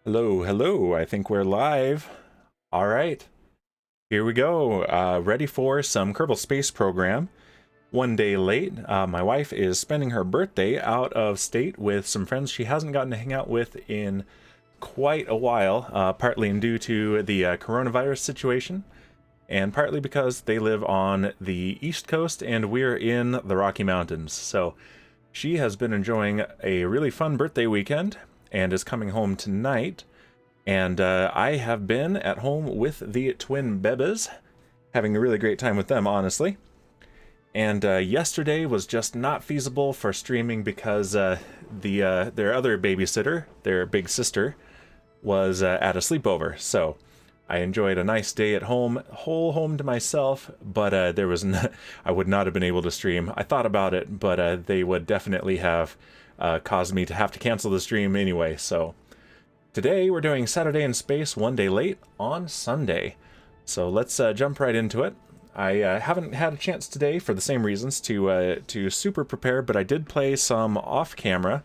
Hello, hello. I think we're live. All right, here we go. Ready for some Kerbal Space Program. One day late. My wife is spending her birthday out of state with some friends she hasn't gotten to hang out with in quite a while, partly due to the coronavirus situation, and partly because they live on the East Coast and we're in the Rocky Mountains. So she has been enjoying a really fun birthday weekend and is coming home tonight. And I have been at home with the twin bebes, having a really great time with them, honestly. And yesterday was just not feasible for streaming because their other babysitter, their big sister, was at a sleepover. So I enjoyed a nice day at home, whole home to myself, but there was I would not have been able to stream. I thought about it, but they would definitely have caused me to have to cancel the stream anyway. So today we're doing Saturday in Space one day late on Sunday. So let's jump right into it. I haven't had a chance today for the same reasons to super prepare, but I did play some off camera.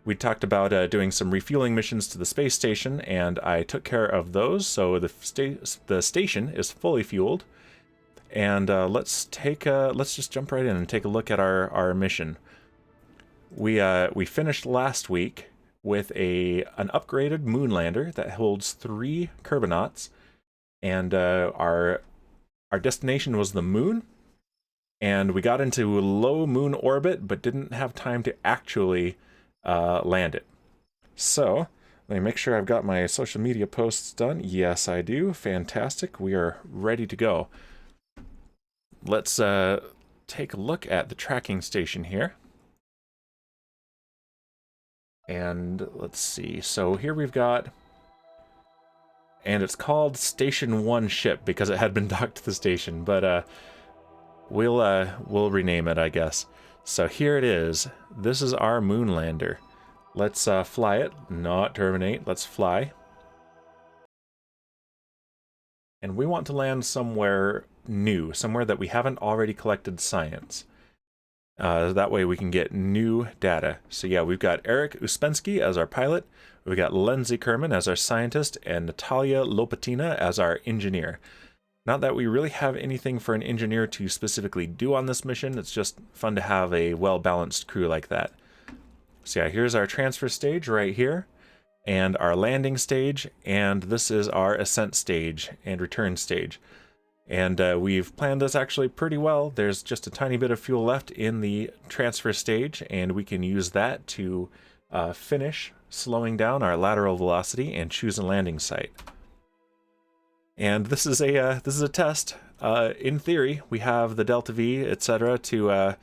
We talked about doing some refueling missions to the space station, and I took care of those. So the station is fully fueled, and let's just jump right in and take a look at our mission. We finished last week with an upgraded moon lander that holds 3 Kerbonauts, and our destination was the moon, and we got into low moon orbit but didn't have time to actually land it. So let me make sure I've got my social media posts done. Yes, I do. Fantastic. We are ready to go. Let's take a look at the tracking station here. And let's see. So here we've got, and it's called Station 1 ship because it had been docked to the station, but we'll rename it, I guess. So here it is. This is our moon lander. Let's fly it, not terminate. Let's fly. And we want to land somewhere new, somewhere that we haven't already collected science. That way we can get new data. So yeah, we've got Eric Uspensky as our pilot. We've got Lindsay Kerman as our scientist and Natalia Lopatina as our engineer. Not that we really have anything for an engineer to specifically do on this mission. It's just fun to have a well-balanced crew like that. So yeah, here's our transfer stage right here, and our landing stage, and this is our ascent stage and return stage. And we've planned this actually pretty well. There's just a tiny bit of fuel left in the transfer stage, and we can use that to finish slowing down our lateral velocity and choose a landing site. And this is a test. In theory, we have the delta V, etc. to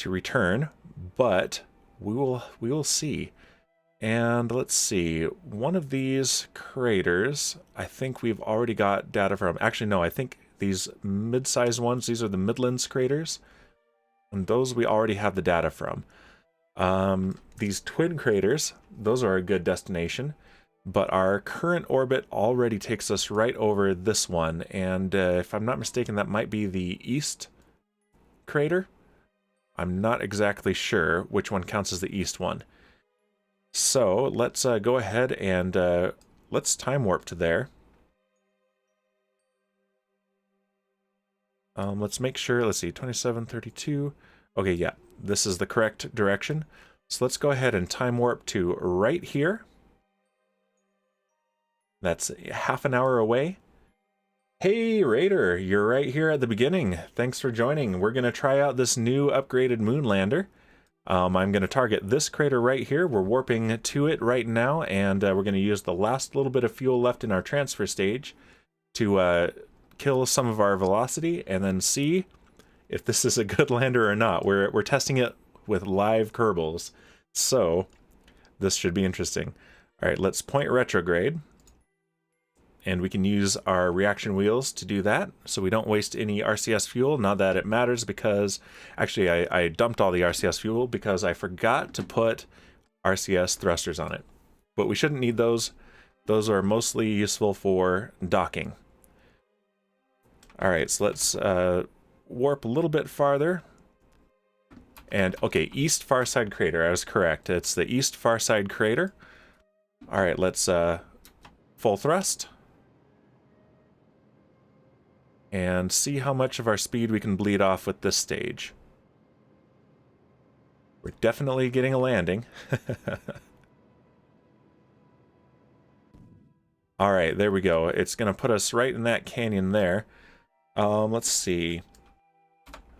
return, but we will see. And let's see, one of these craters, I think we've already got data from. Actually, no, I think these mid-sized ones, these are the Midlands Craters, and those we already have the data from. These twin craters, those are a good destination, but our current orbit already takes us right over this one, and if I'm not mistaken, that might be the East crater. I'm not exactly sure which one counts as the East one. So let's go ahead and let's time warp to there. Let's make sure, let's see, 2732. Okay, yeah, this is the correct direction. So let's go ahead and time warp to right here. That's half an hour away. Hey, Raider, you're right here at the beginning. Thanks for joining. We're going to try out this new upgraded moon lander. I'm going to target this crater right here. We're warping to it right now, and we're going to use the last little bit of fuel left in our transfer stage to kill some of our velocity and then see if this is a good lander or not. We're testing it with live Kerbals, so this should be interesting. All right, let's point retrograde, and we can use our reaction wheels to do that so we don't waste any RCS fuel. Not that it matters, because actually I dumped all the RCS fuel because I forgot to put RCS thrusters on it. But we shouldn't need those. Those are mostly useful for docking. All right, so let's warp a little bit farther. And okay, East Farside Crater, I was correct. It's the East Farside Crater. All right, let's full thrust. And see how much of our speed we can bleed off with this stage. We're definitely getting a landing. All right, there we go. It's going to put us right in that canyon there. Let's see.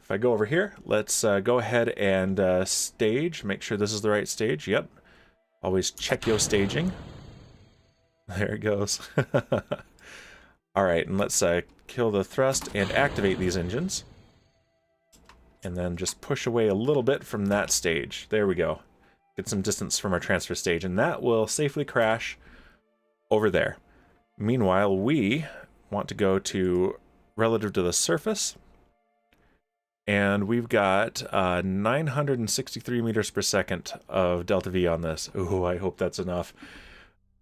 If I go over here, let's go ahead and stage. Make sure this is the right stage. Yep. Always check your staging. There it goes. All right, and let's kill the thrust and activate these engines. And then just push away a little bit from that stage. There we go. Get some distance from our transfer stage, and that will safely crash over there. Meanwhile, we want to go to relative to the surface. And we've got 963 meters per second of delta V on this. Ooh, I hope that's enough.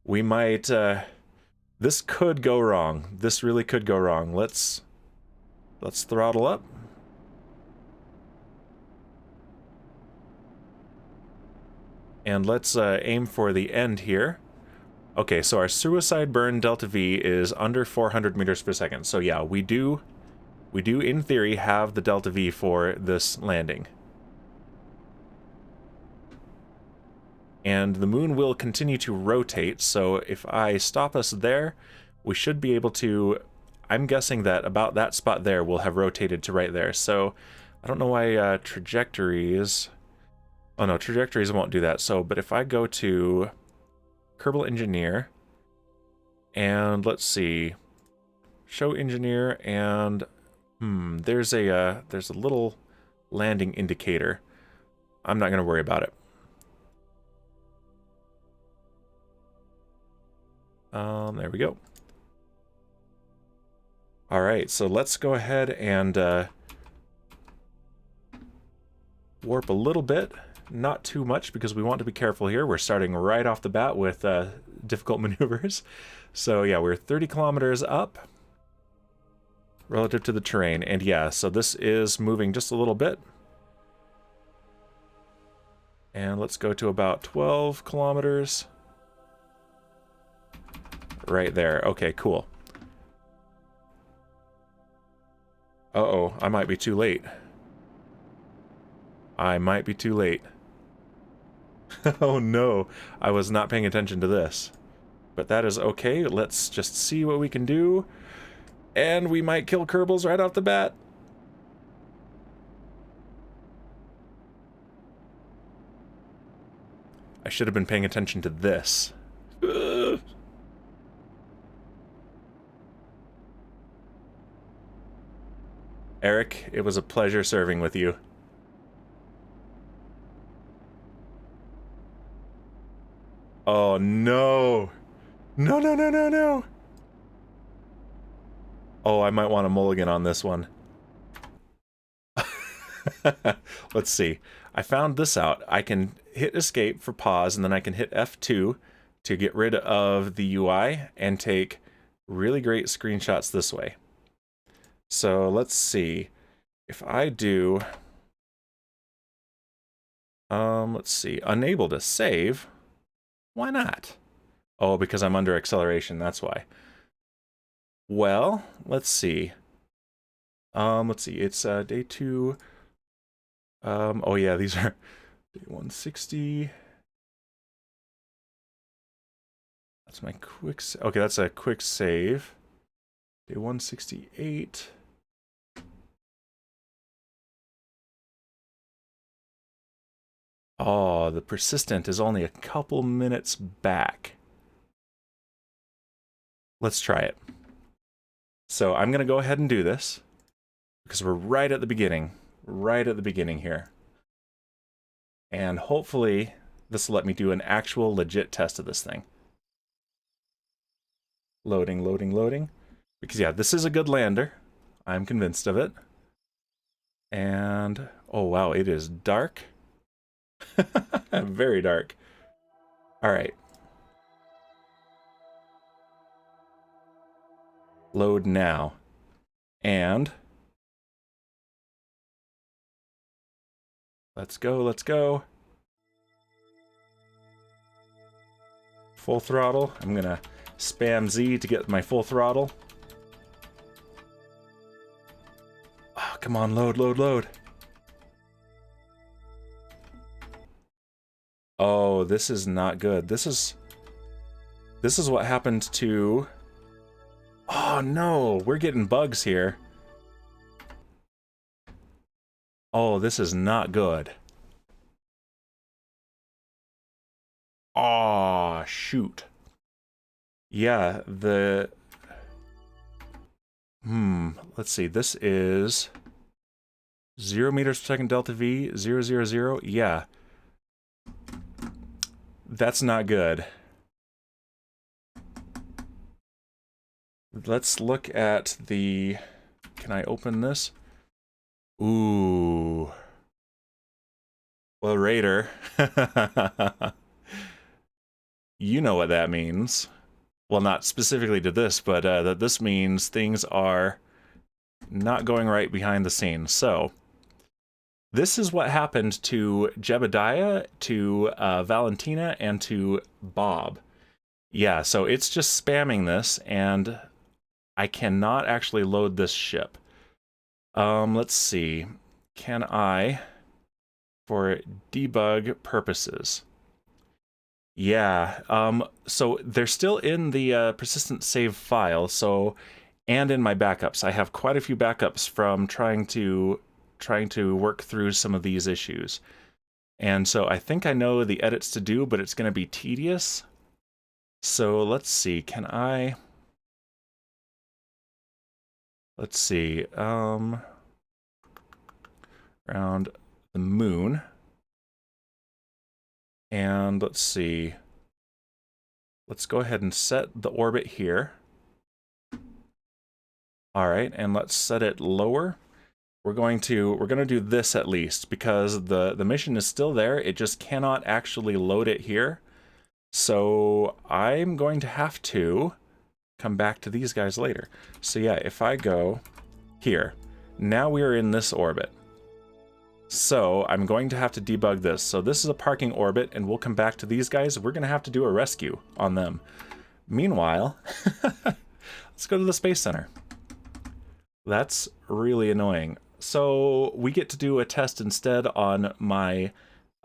We might... this could go wrong. This really could go wrong. Let's throttle up. And let's aim for the end here. Okay, so our suicide burn delta V is under 400 meters per second. So yeah, we do in theory have the delta V for this landing. And the moon will continue to rotate, so if I stop us there, we should be able to... I'm guessing that about that spot there will have rotated to right there. So I don't know why Trajectories... Oh no, Trajectories won't do that. So, but if I go to Kerbal Engineer, and let's see, show engineer, and there's a little landing indicator. I'm not gonna worry about it. There we go. All right, so let's go ahead and warp a little bit. Not too much, because we want to be careful here. We're starting right off the bat with difficult maneuvers. So yeah, we're 30 kilometers up relative to the terrain. And yeah, so this is moving just a little bit. And let's go to about 12 kilometers. Right there. Okay, cool. Uh-oh, I might be too late. I might be too late. Oh no, I was not paying attention to this. But that is okay, let's just see what we can do. And we might kill Kerbals right off the bat. I should have been paying attention to this. Ugh. Eric, it was a pleasure serving with you. Oh no! No, no, no, no, no! Oh, I might want a mulligan on this one. Let's see. I found this out. I can hit escape for pause, and then I can hit F2 to get rid of the UI and take really great screenshots this way. So let's see. If I do... let's see. Unable to save... Why not? Oh, because I'm under acceleration, that's why. Well, let's see. It's day 2. Oh yeah, these are day 160. That's my quick... Okay, that's a quick save. Day 168. Oh, the persistent is only a couple minutes back. Let's try it. So I'm going to go ahead and do this, because we're right at the beginning. Right at the beginning here. And hopefully this will let me do an actual legit test of this thing. Loading, loading, loading. Because yeah, this is a good lander. I'm convinced of it. And, oh wow, it is dark. Very dark. All right. Load now. And let's go, let's go. Full throttle. I'm gonna spam Z to get my full throttle. Oh, come on, load, load, load. Oh, this is not good. This is what happened to... Oh no, we're getting bugs here. Oh, this is not good. Oh, shoot. Yeah, let's see, this is 0 meters per second delta V, 0, 0, 0. Yeah. That's not good. Let's look at the... Can I open this? Ooh. Well, Raider. You know what that means. Well, not specifically to this, but that this means things are not going right behind the scenes. So, this is what happened to Jebediah, to Valentina, and to Bob. Yeah, so it's just spamming this, and I cannot actually load this ship. Let's see. Can I, for debug purposes? Yeah, so they're still in the persistent save file, so, and in my backups. I have quite a few backups from trying to work through some of these issues. And so I think I know the edits to do, but it's going to be tedious. So let's see, can I... Let's see, around the moon. And let's see. Let's go ahead and set the orbit here. All right, and let's set it lower. We're going to do this at least because the mission is still there. It just cannot actually load it here. So I'm going to have to come back to these guys later. So yeah, if I go here, now we are in this orbit. So I'm going to have to debug this. So this is a parking orbit, and we'll come back to these guys. We're going to have to do a rescue on them. Meanwhile, let's go to the Space Center. That's really annoying. So we get to do a test instead on my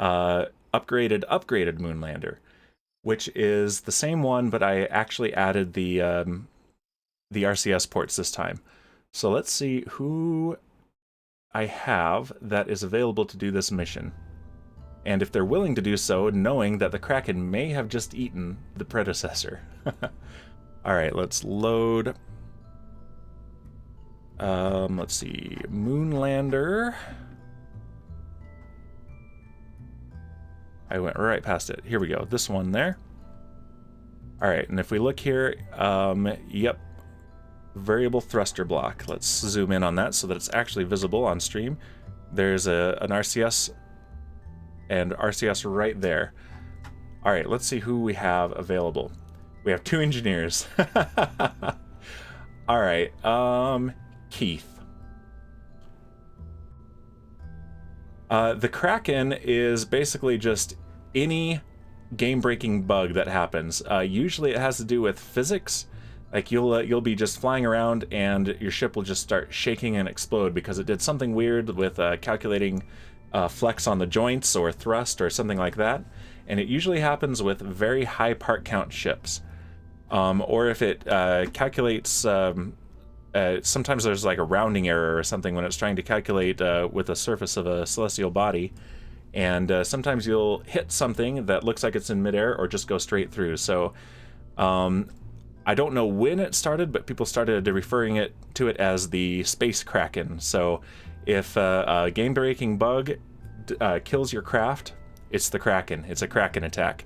upgraded Moonlander, which is the same one, but I actually added the RCS ports this time. So let's see who I have that is available to do this mission. And if they're willing to do so, knowing that the Kraken may have just eaten the predecessor. Alright, let's load. Let's see. Moonlander. I went right past it. Here we go. This one there. Alright, and if we look here, yep. Variable thruster block. Let's zoom in on that so that it's actually visible on stream. There's an RCS and RCS right there. All right, let's see who we have available. We have 2 engineers. All right, Keith. The Kraken is basically just any game-breaking bug that happens. Usually it has to do with physics. Like you'll be just flying around and your ship will just start shaking and explode because it did something weird with calculating flex on the joints or thrust or something like that. And it usually happens with very high part count ships. Or if it calculates, sometimes there's like a rounding error or something when it's trying to calculate with the surface of a celestial body. And sometimes you'll hit something that looks like it's in midair or just go straight through. So I don't know when it started, but people started referring to it as the Space Kraken. So if a game-breaking bug kills your craft, it's the Kraken. It's a Kraken attack.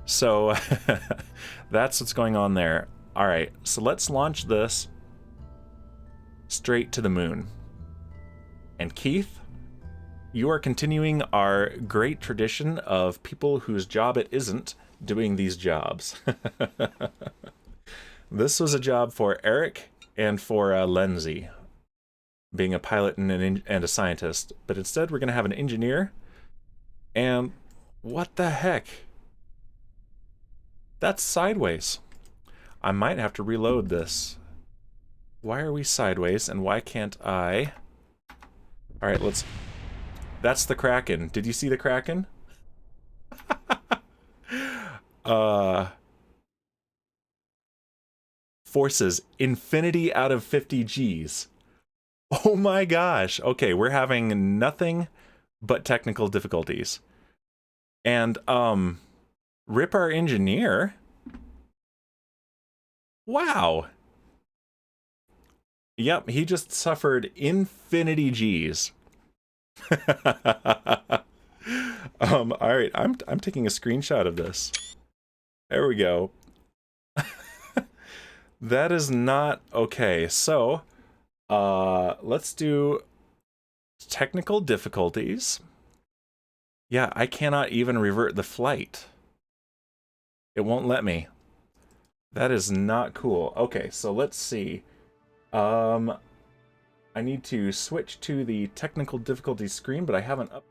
So that's what's going on there. All right, so let's launch this straight to the moon. And Keith, you are continuing our great tradition of people whose job it isn't doing these jobs. This was a job for Eric and for Lindsay, being a pilot and a scientist. But instead, we're going to have an engineer. And what the heck? That's sideways. I might have to reload this. Why are we sideways, and why can't I... Alright, let's... That's the Kraken. Did you see the Kraken? Forces infinity out of 50 Gs. Oh my gosh. Okay, we're having nothing but technical difficulties. And, rip our engineer. Wow. Yep, he just suffered infinity Gs. Alright, I'm taking a screenshot of this. There we go. That is not okay. So, let's do technical difficulties. Yeah, I cannot even revert the flight. It won't let me. That is not cool. Okay, so let's see. I need to switch to the technical difficulty screen, but I haven't up.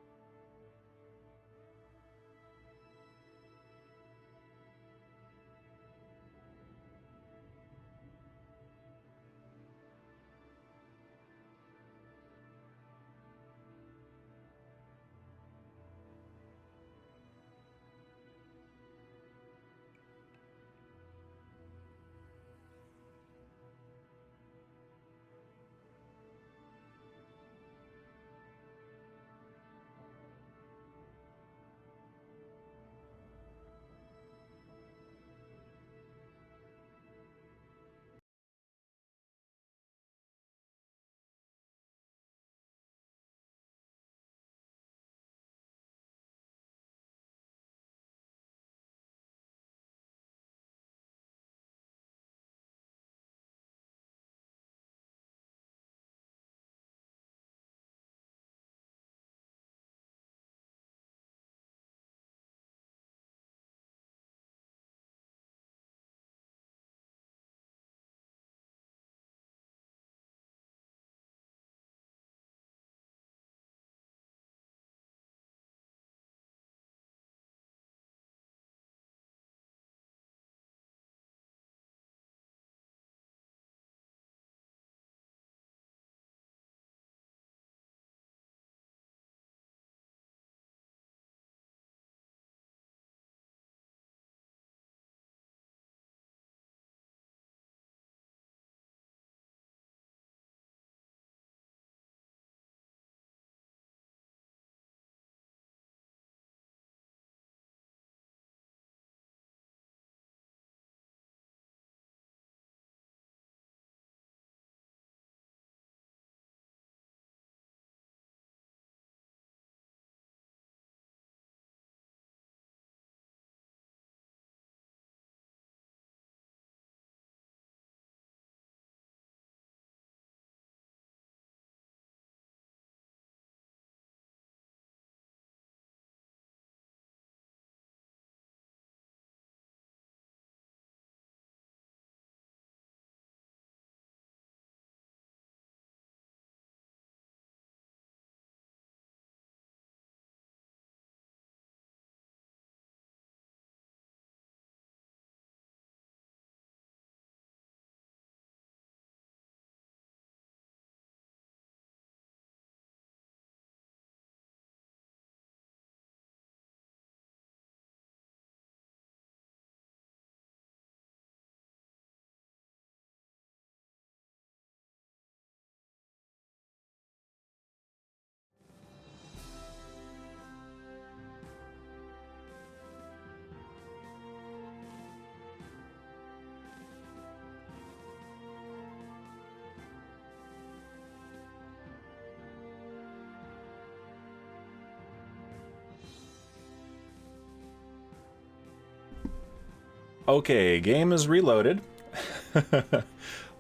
Okay, game is reloaded.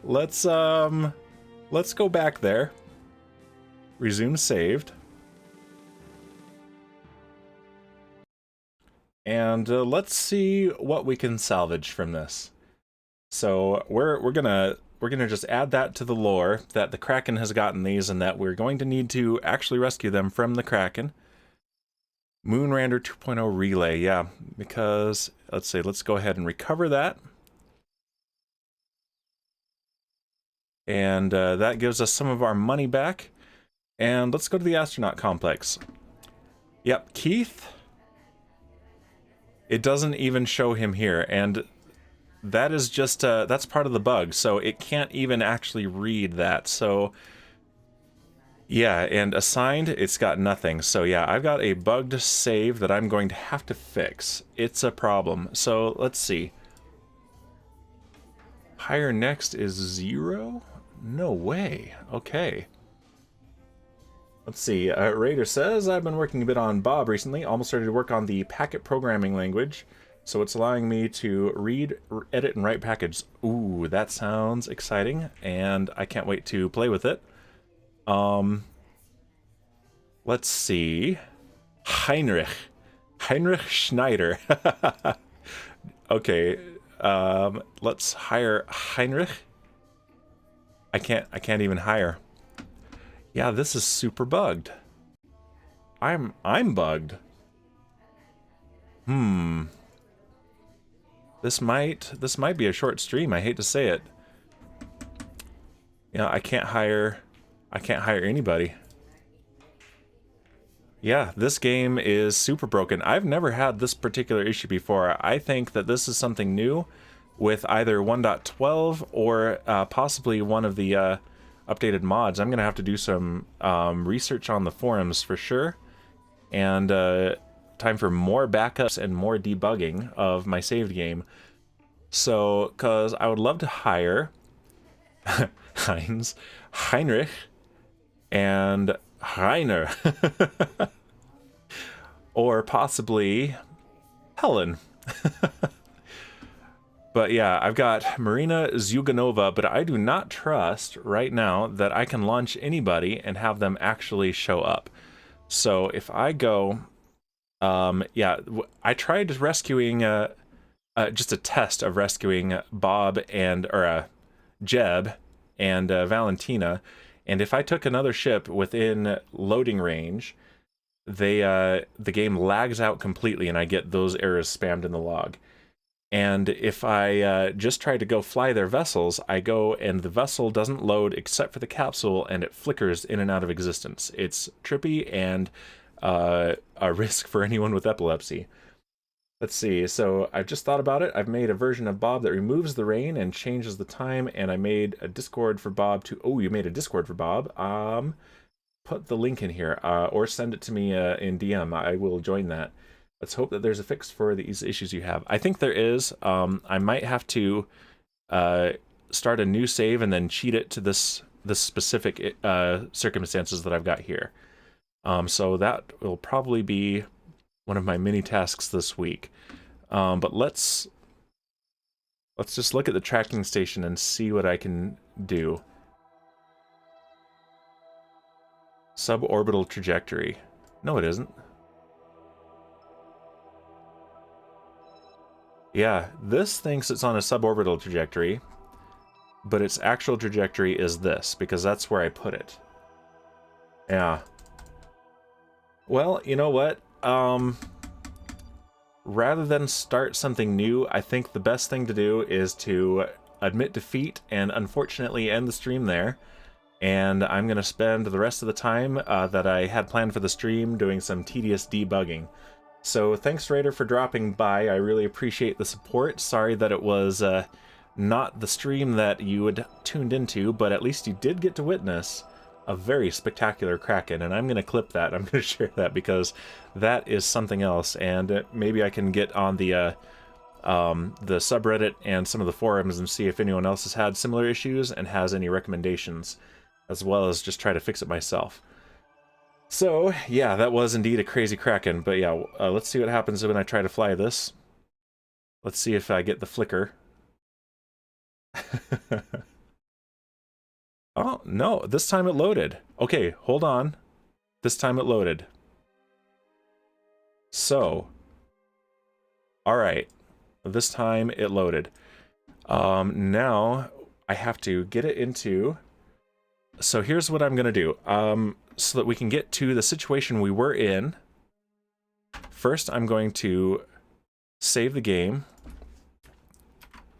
Let's go back there. Resume saved. And let's see what we can salvage from this. So we're gonna just add that to the lore that the Kraken has gotten these and that we're going to need to actually rescue them from the Kraken. Moonrander 2.0 relay, yeah, because, let's say, let's go ahead and recover that. And that gives us some of our money back. And let's go to the astronaut complex. Yep, Keith. It doesn't even show him here, and that is just, that's part of the bug, so it can't even actually read that, so... Yeah, and assigned, it's got nothing. So yeah, I've got a bugged save that I'm going to have to fix. It's a problem. So let's see. Hire next is 0? No way. Okay. Let's see. Raider says, I've been working a bit on Bob recently. Almost started to work on the packet programming language. So it's allowing me to read, edit, and write packets. Ooh, that sounds exciting. And I can't wait to play with it. Let's see. Heinrich Schneider. Okay, let's hire Heinrich. I can't even hire. Yeah, this is super bugged. I'm bugged. This might be a short stream. I hate to say it. Yeah, I can't hire anybody. Yeah, this game is super broken. I've never had this particular issue before. I think that this is something new with either 1.12 or possibly one of the updated mods. I'm going to have to do some research on the forums for sure. And time for more backups and more debugging of my saved game. So, because I would love to hire Heinrich, and Rainer. Or possibly Helen. But yeah, I've got Marina Zuganova, but I do not trust right now that I can launch anybody and have them actually show up. So if I go, yeah, I tried rescuing, just a test of rescuing Bob and, or Jeb and Valentina, and if I took another ship within loading range, the game lags out completely and I get those errors spammed in the log. And if I just try to go fly their vessels, I go and the vessel doesn't load except for the capsule and it flickers in and out of existence. It's trippy and a risk for anyone with epilepsy. Let's see, so I've just thought about it. I've made a version of Bob that removes the rain and changes the time, and I made a Discord for Bob to... Oh, you made a Discord for Bob? Put the link in here, or send it to me in DM. I will join that. Let's hope that there's a fix for these issues you have. I think there is. I might have to start a new save and then cheat it to this specific circumstances that I've got here. So that will probably be one of my mini tasks this week. But let's just look at the tracking station and see what I can do. Suborbital trajectory. No, it isn't. Yeah, this thinks it's on a suborbital trajectory, but its actual trajectory is this, because that's where I put it. Yeah. Well, you know what? Rather than start something new, I think the best thing to do is to admit defeat and unfortunately end the stream there. And I'm going to spend the rest of the time that I had planned for the stream doing some tedious debugging. So thanks, Raider, for dropping by. I really appreciate the support. Sorry that it was not the stream that you had tuned into, but at least you did get to witness a very spectacular Kraken, and I'm going to clip that. I'm going to share that because that is something else, and maybe I can get on the subreddit and some of the forums and see if anyone else has had similar issues and has any recommendations, as well as just try to fix it myself. So, yeah, that was indeed a crazy Kraken, but yeah, let's see what happens when I try to fly this. Let's see if I get the flicker. Oh, no, this time it loaded. Okay, hold on. This time it loaded. So, alright, this time it loaded. Now, I have to get it into... So here's what I'm going to do. So that we can get to the situation we were in. First, I'm going to save the game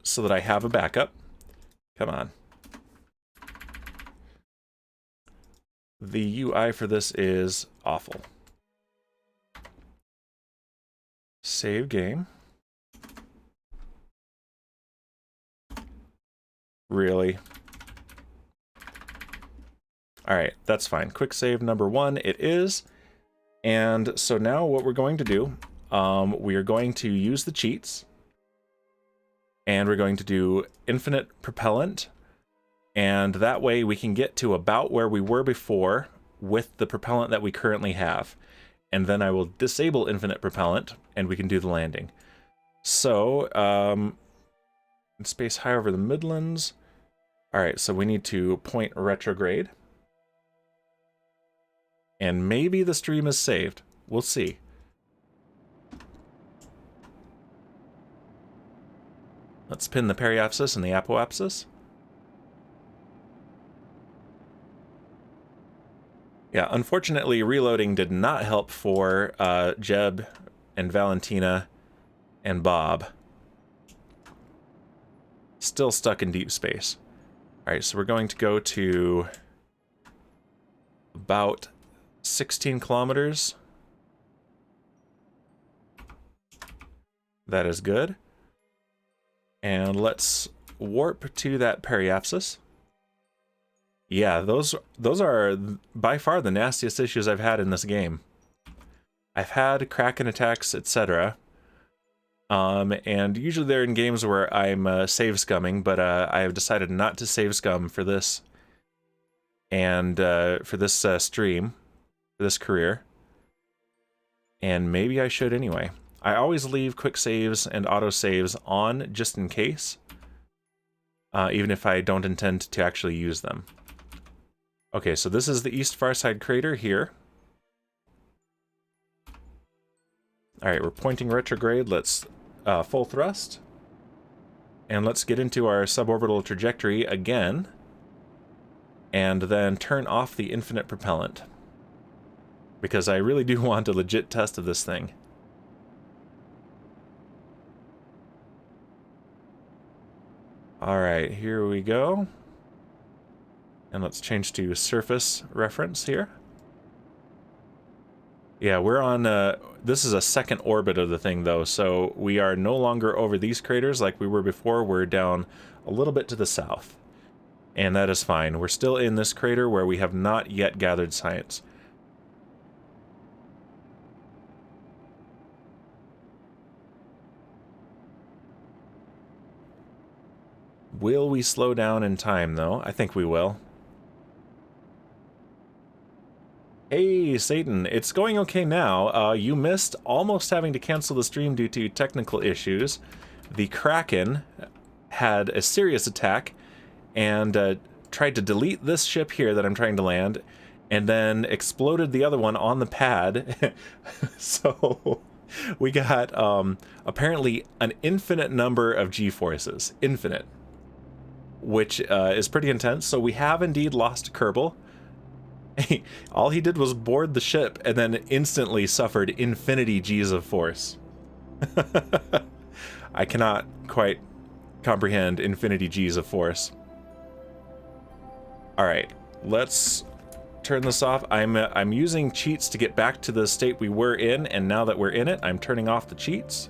so that I have a backup. Come on. The UI for this is awful. Save game. Really? Alright, that's fine. Quick save number 1, it is. And so now what we're going to do, we are going to use the cheats. And we're going to do infinite propellant. And that way we can get to about where we were before with the propellant that we currently have. And then I will disable infinite propellant and we can do the landing. So, space high over the Midlands. Alright, so we need to point retrograde. And maybe the stream is saved. We'll see. Let's pin the periapsis and the apoapsis. Yeah, unfortunately, reloading did not help for Jeb and Valentina and Bob. Still stuck in deep space. Alright, so we're going to go to about 16 kilometers. That is good. And let's warp to that periapsis. Yeah, those are by far the nastiest issues I've had in this game. I've had Kraken attacks, etc. And usually they're in games where I'm save scumming, but I have decided not to save scum for this. And for this stream, for this career. And maybe I should anyway. I always leave quick saves and auto saves on just in case. Even if I don't intend to actually use them. Okay, so this is the East Farside crater here. Alright, we're pointing retrograde. Let's full thrust. And let's get into our suborbital trajectory again. And then turn off the infinite propellant. Because I really do want a legit test of this thing. Alright, here we go. And let's change to surface reference here. Yeah, we're on, this is a second orbit of the thing though, so we are no longer over these craters like we were before. We're down a little bit to the south. And that is fine. We're still in this crater where we have not yet gathered science. Will we slow down in time though? I think we will. Hey, Satan, it's going okay now. You missed almost having to cancel the stream due to technical issues. The Kraken had a serious attack and tried to delete this ship here that I'm trying to land, and then exploded the other one on the pad. So we got apparently an infinite number of G-forces. Infinite. Which is pretty intense. So we have indeed lost Kerbal. All he did was board the ship and then instantly suffered infinity G's of force. I cannot quite comprehend infinity G's of force. Alright, let's turn this off. I'm using cheats to get back to the state we were in, and now that we're in it, I'm turning off the cheats.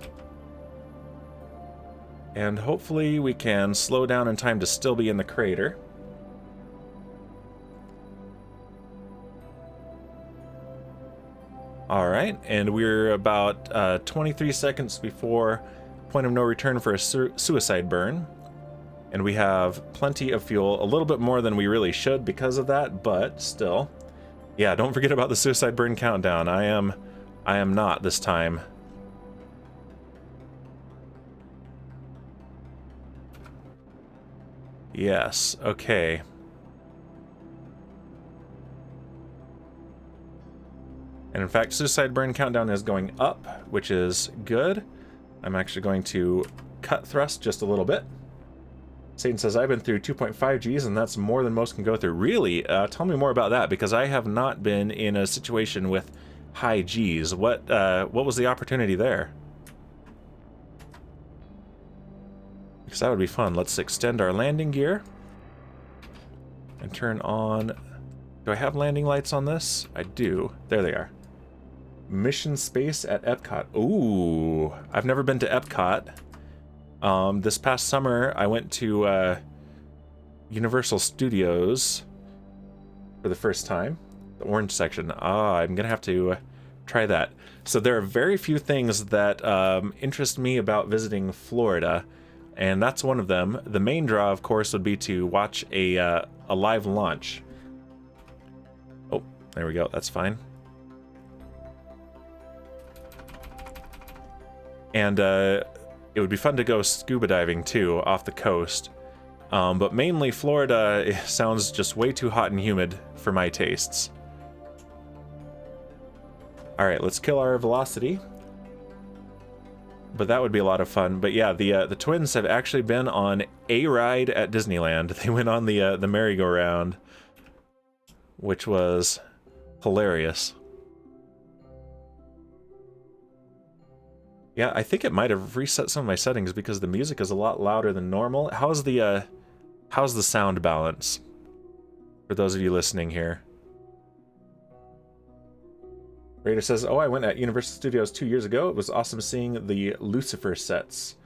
And hopefully we can slow down in time to still be in the crater. Alright, and we're about 23 seconds before point of no return for a suicide burn. And we have plenty of fuel, a little bit more than we really should because of that, but still. Yeah, don't forget about the suicide burn countdown. I am not this time. Yes, okay. And in fact, suicide burn countdown is going up, which is good. I'm actually going to cut thrust just a little bit. Satan says, I've been through 2.5 Gs, and that's more than most can go through. Really? Tell me more about that, because I have not been in a situation with High G's. What was the opportunity there? Because that would be fun. Let's extend our landing gear. And turn on... Do I have landing lights on this? I do. There they are. Mission space at Epcot. Ooh, I've never been to Epcot. This past summer, I went to Universal Studios for the first time. The orange section. I'm gonna have to try that. So there are very few things that interest me about visiting Florida, and that's one of them. The main draw, of course, would be to watch a live launch. Oh, there we go. That's fine. And it would be fun to go scuba diving too, off the coast. But mainly Florida sounds just way too hot and humid for my tastes. Alright, let's kill our velocity. But that would be a lot of fun. But yeah, the twins have actually been on a ride at Disneyland. They went on the merry-go-round, which was hilarious. Yeah, I think it might have reset some of my settings because the music is a lot louder than normal. How's the sound balance for those of you listening here? Raider says, oh, I went at Universal Studios 2 years ago. It was awesome seeing the Lucifer sets.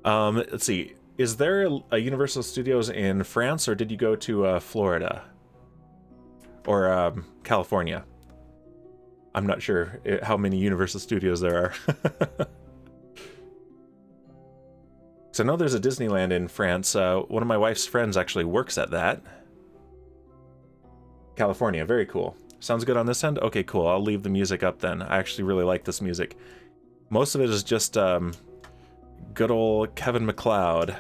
Let's see. Is there a Universal Studios in France, or did you go to Florida? Or California? I'm not sure how many Universal Studios there are. So I know there's a Disneyland in France. One of my wife's friends actually works at that. California, very cool. Sounds good on this end? Okay, cool. I'll leave the music up then. I actually really like this music. Most of it is just good old Kevin MacLeod.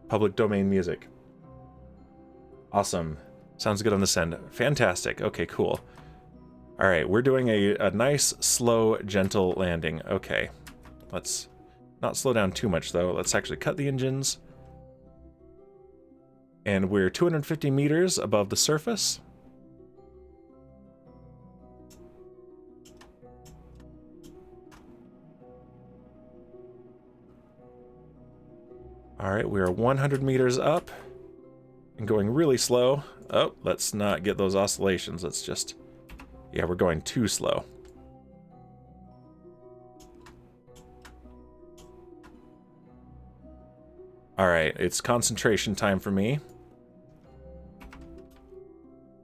Public domain music. Awesome. Sounds good on this end. Fantastic. Okay, cool. Alright, we're doing a nice, slow, gentle landing. Okay. Let's not slow down too much, though. Let's actually cut the engines. And we're 250 meters above the surface. Alright, we are 100 meters up. And going really slow. Oh, let's not get those oscillations. Let's just... Yeah, we're going too slow. Alright, it's concentration time for me.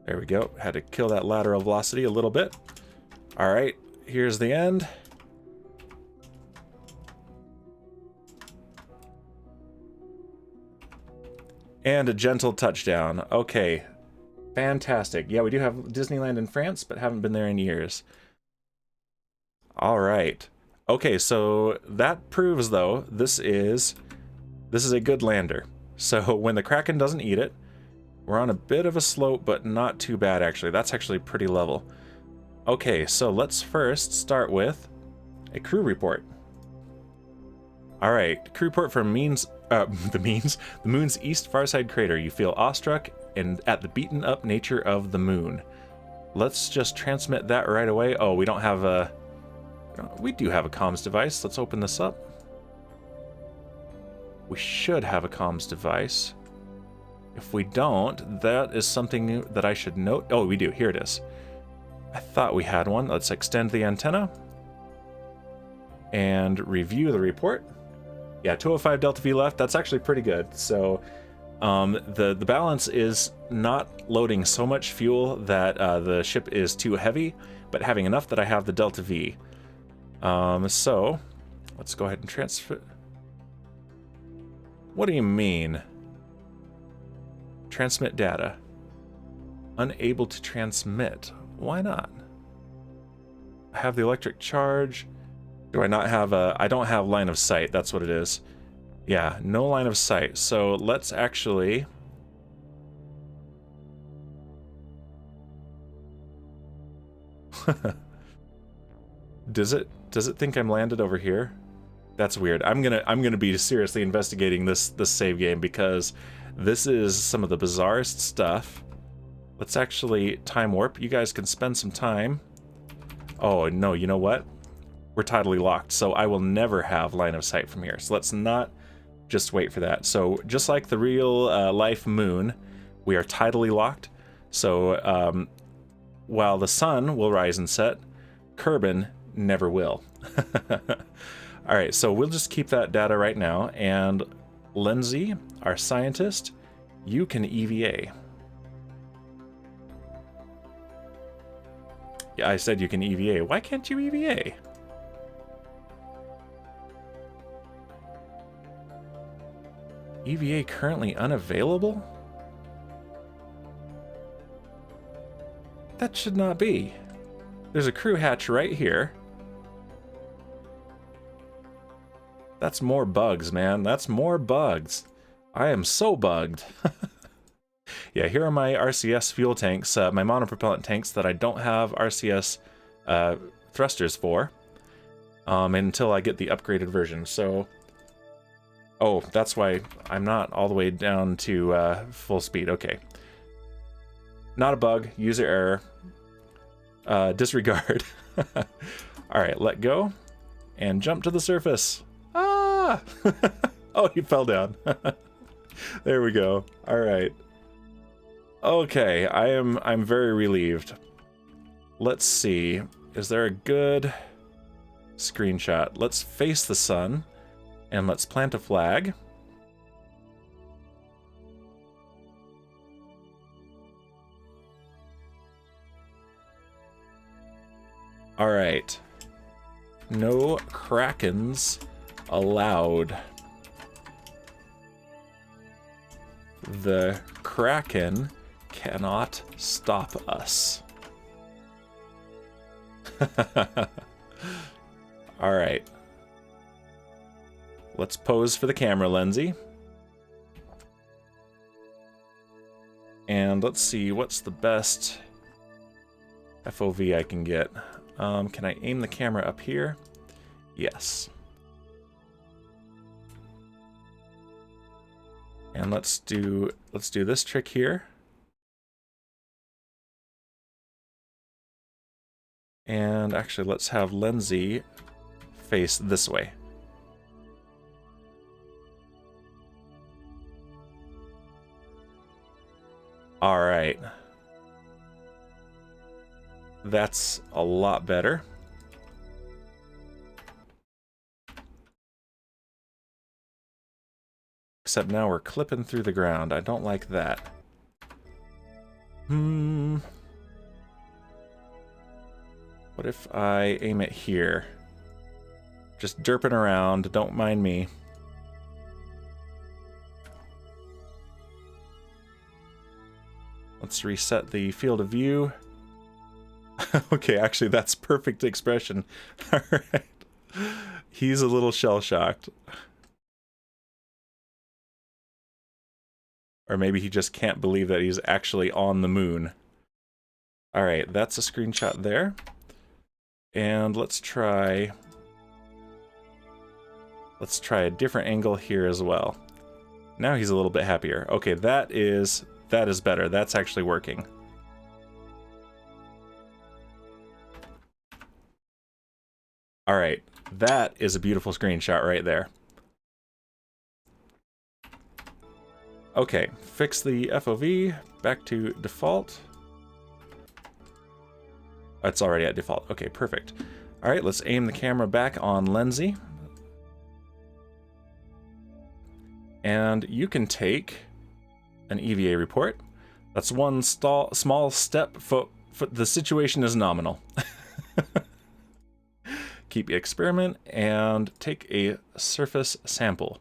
There we go. Had to kill that lateral velocity a little bit. Alright, here's the end. And a gentle touchdown. Okay. Fantastic. Yeah, we do have Disneyland in France, but haven't been there in years. Alright. Okay, so that proves, though, this is a good lander. So when the Kraken doesn't eat it, we're on a bit of a slope, but not too bad, actually. That's actually pretty level. Okay, so let's first start with a crew report. Alright, crew report from the moon's east farside crater. You feel awestruck and at the beaten up nature of the moon. Let's just transmit that right away. Oh, we don't have a... We do have a comms device. Let's open this up. We should have a comms device. If we don't, that is something that I should note. Oh, we do. Here it is. I thought we had one. Let's extend the antenna and review the report. Yeah, 205 delta V left. That's actually pretty good. So the balance is not loading so much fuel that the ship is too heavy, but having enough that I have the delta V. So let's go ahead and transfer. What do you mean? Transmit data. Unable to transmit. Why not? I have the electric charge. Do I not have a... I don't have line of sight. That's what it is. Yeah, no line of sight. So let's actually... Does it think I'm landed over here? That's weird. I'm gonna be seriously investigating this save game because this is some of the bizarrest stuff. Let's actually time warp. You guys can spend some time. Oh, no, you know what? We're tidally locked, so I will never have line of sight from here. So let's not just wait for that. So just like the real life moon, we are tidally locked. So while the sun will rise and set, Kerbin never will. All right, so we'll just keep that data right now. And Lindsay, our scientist, you can EVA. Yeah, I said you can EVA. Why can't you EVA? EVA currently unavailable? That should not be. There's a crew hatch right here. That's more bugs, man. That's more bugs. I am so bugged. Yeah, here are my RCS fuel tanks, my monopropellant tanks that I don't have RCS thrusters for until I get the upgraded version. So, oh, that's why I'm not all the way down to full speed. Okay. Not a bug, user error. Disregard. All right, let go and jump to the surface. Ah! Oh, he fell down. There we go. All right. Okay, I'm very relieved. Let's see. Is there a good screenshot? Let's face the sun and let's plant a flag. All right. No Krakens allowed. The Kraken cannot stop us. All right. Let's pose for the camera, Lindsay. And let's see, what's the best FOV I can get? Can I aim the camera up here? Yes. And let's do this trick here. And actually, let's have Lindsay face this way. All right. That's a lot better. Except now we're clipping through the ground. I don't like that. What if I aim it here? Just derping around, don't mind me. Let's reset the field of view. Okay, actually that's perfect expression. All right. He's a little shell-shocked. Or maybe he just can't believe that he's actually on the moon. All right, that's a screenshot there. And let's try a different angle here as well. Now he's a little bit happier. Okay, that is better. That's actually working. All right, that is a beautiful screenshot right there. Okay, fix the FOV back to default. It's already at default. Okay, perfect. All right, let's aim the camera back on Lindsay. And you can take an EVA report. That's one small step. The situation is nominal. Keep experiment and take a surface sample.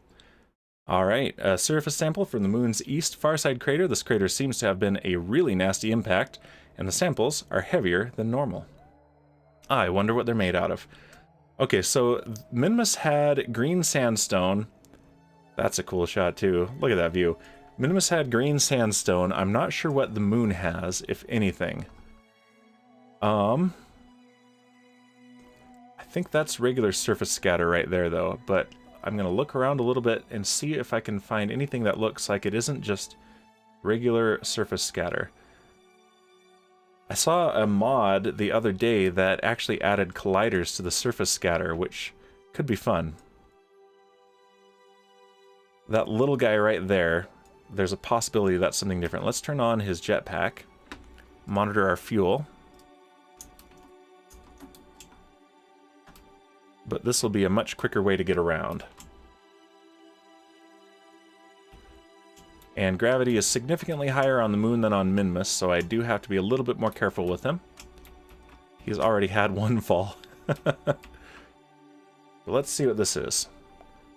All right, a surface sample from the moon's east farside crater. This crater seems to have been a really nasty impact, and the samples are heavier than normal. I wonder what they're made out of. Okay, so Minimus had green sandstone. That's a cool shot too. Look at that view. Minimus had green sandstone. I'm not sure what the moon has, if anything. I think that's regular surface scatter right there though, but I'm gonna look around a little bit and see if I can find anything that looks like it isn't just regular surface scatter. I saw a mod the other day that actually added colliders to the surface scatter, which could be fun. That little guy right there, there's a possibility that's something different. Let's turn on his jetpack, monitor our fuel. But this will be a much quicker way to get around. And gravity is significantly higher on the moon than on Minmus, so I do have to be a little bit more careful with him. He's already had one fall. Let's see what this is.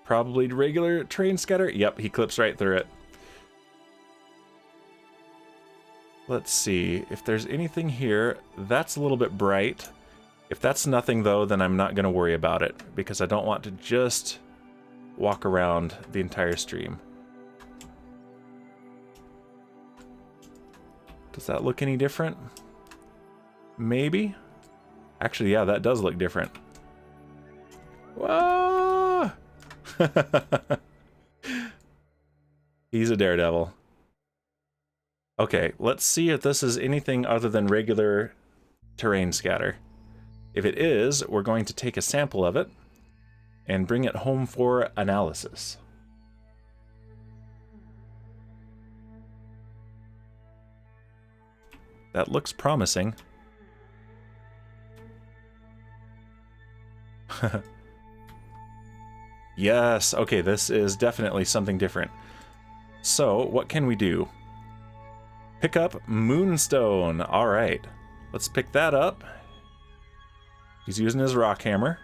Probably regular terrain scatter. Yep, he clips right through it. Let's see if there's anything here. That's a little bit bright. If that's nothing, though, then I'm not going to worry about it, because I don't want to just walk around the entire stream. Does that look any different? Maybe? Actually, yeah, that does look different. Whoa! He's a daredevil. Okay, let's see if this is anything other than regular terrain scatter. If it is, we're going to take a sample of it and bring it home for analysis. That looks promising. Yes, okay, this is definitely something different. So, what can we do? Pick up Moonstone. All right, let's pick that up. He's using his rock hammer.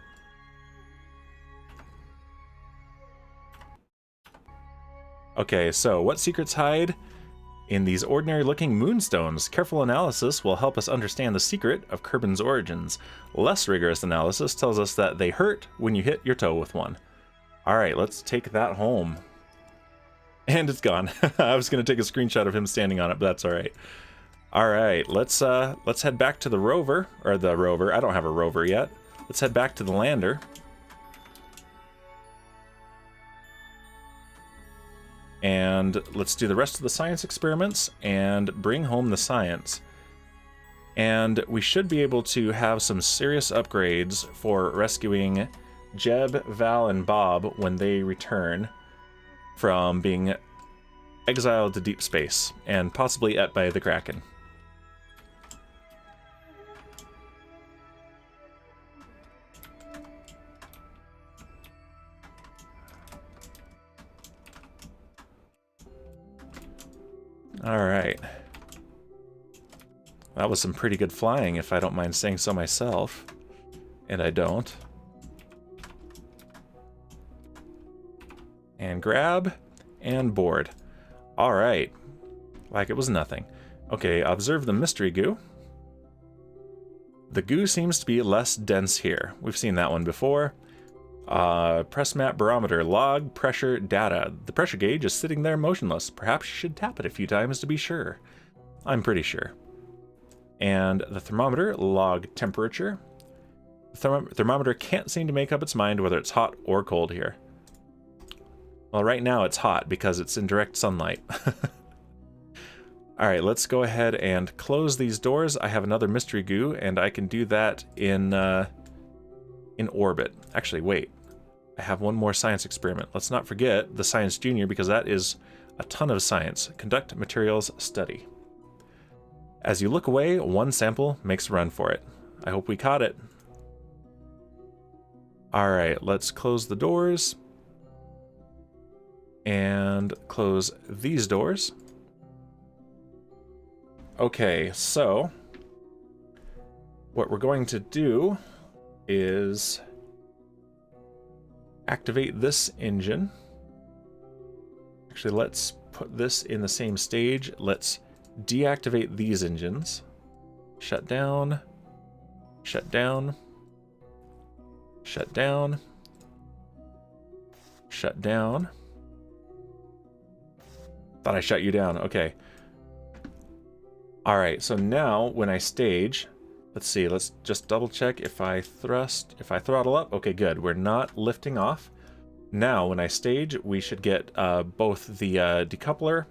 Okay, so what secrets hide in these ordinary-looking moonstones? Careful analysis will help us understand the secret of Kerbin's origins. Less rigorous analysis tells us that they hurt when you hit your toe with one. All right, let's take that home. And it's gone. I was going to take a screenshot of him standing on it, but that's all right. All right, let's head back to the rover, or the rover. I don't have a rover yet. Let's head back to the lander. And let's do the rest of the science experiments and bring home the science. And we should be able to have some serious upgrades for rescuing Jeb, Val, and Bob when they return from being exiled to deep space and possibly ate by the Kraken. All right. That was some pretty good flying, if I don't mind saying so myself. And I don't. And grab and board. All right. Like it was nothing. Okay, observe the mystery goo. The goo seems to be less dense here. We've seen that one before. Press map barometer, log pressure data. The pressure gauge is sitting there motionless. Perhaps you should tap it a few times to be sure. I'm pretty sure. And the thermometer, log temperature. The thermometer can't seem to make up its mind whether it's hot or cold here. Well, right now it's hot because it's in direct sunlight. All right, let's go ahead and close these doors. I have another mystery goo, and I can do that in orbit. Actually, wait. I have one more science experiment. Let's not forget the Science Junior, because that is a ton of science. Conduct materials study. As you look away, one sample makes a run for it. I hope we caught it. All right, let's close the doors. And close these doors. Okay, so what we're going to do is activate this engine. Actually, let's put this in the same stage. Let's deactivate these engines. Shut down. Shut down. Shut down. Shut down. Thought I shut you down. Okay. All right, so now when I stage, let's see, let's just double check if I throttle up. Okay, good. We're not lifting off. Now, when I stage, we should get both the decoupler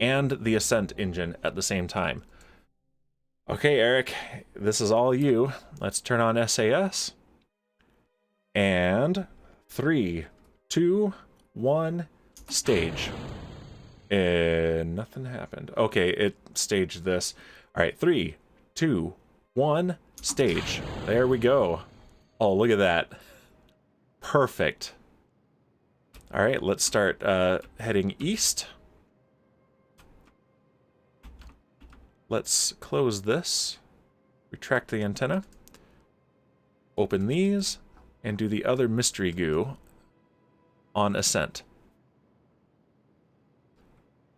and the ascent engine at the same time. Okay, Eric, this is all you. Let's turn on SAS. And 3, 2, 1, stage. And nothing happened. Okay, it staged this. All right, 3, 2, 1, stage. There we go. Oh, look at that. Perfect. All right, let's start heading east. Let's close this. Retract the antenna. Open these. And do the other mystery goo on ascent.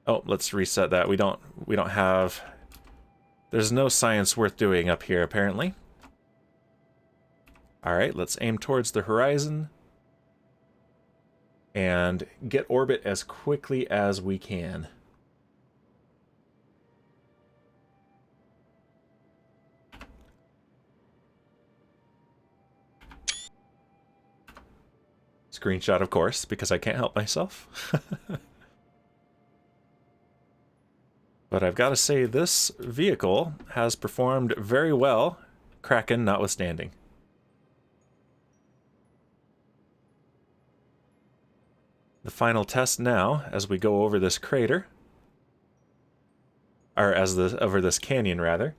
Oh, let's reset that. We don't have... There's no science worth doing up here, apparently. Alright, let's aim towards the horizon. And get orbit as quickly as we can. Screenshot, of course, because I can't help myself. But I've got to say, this vehicle has performed very well, Kraken notwithstanding. The final test now, as we go over this crater, or over this canyon, rather.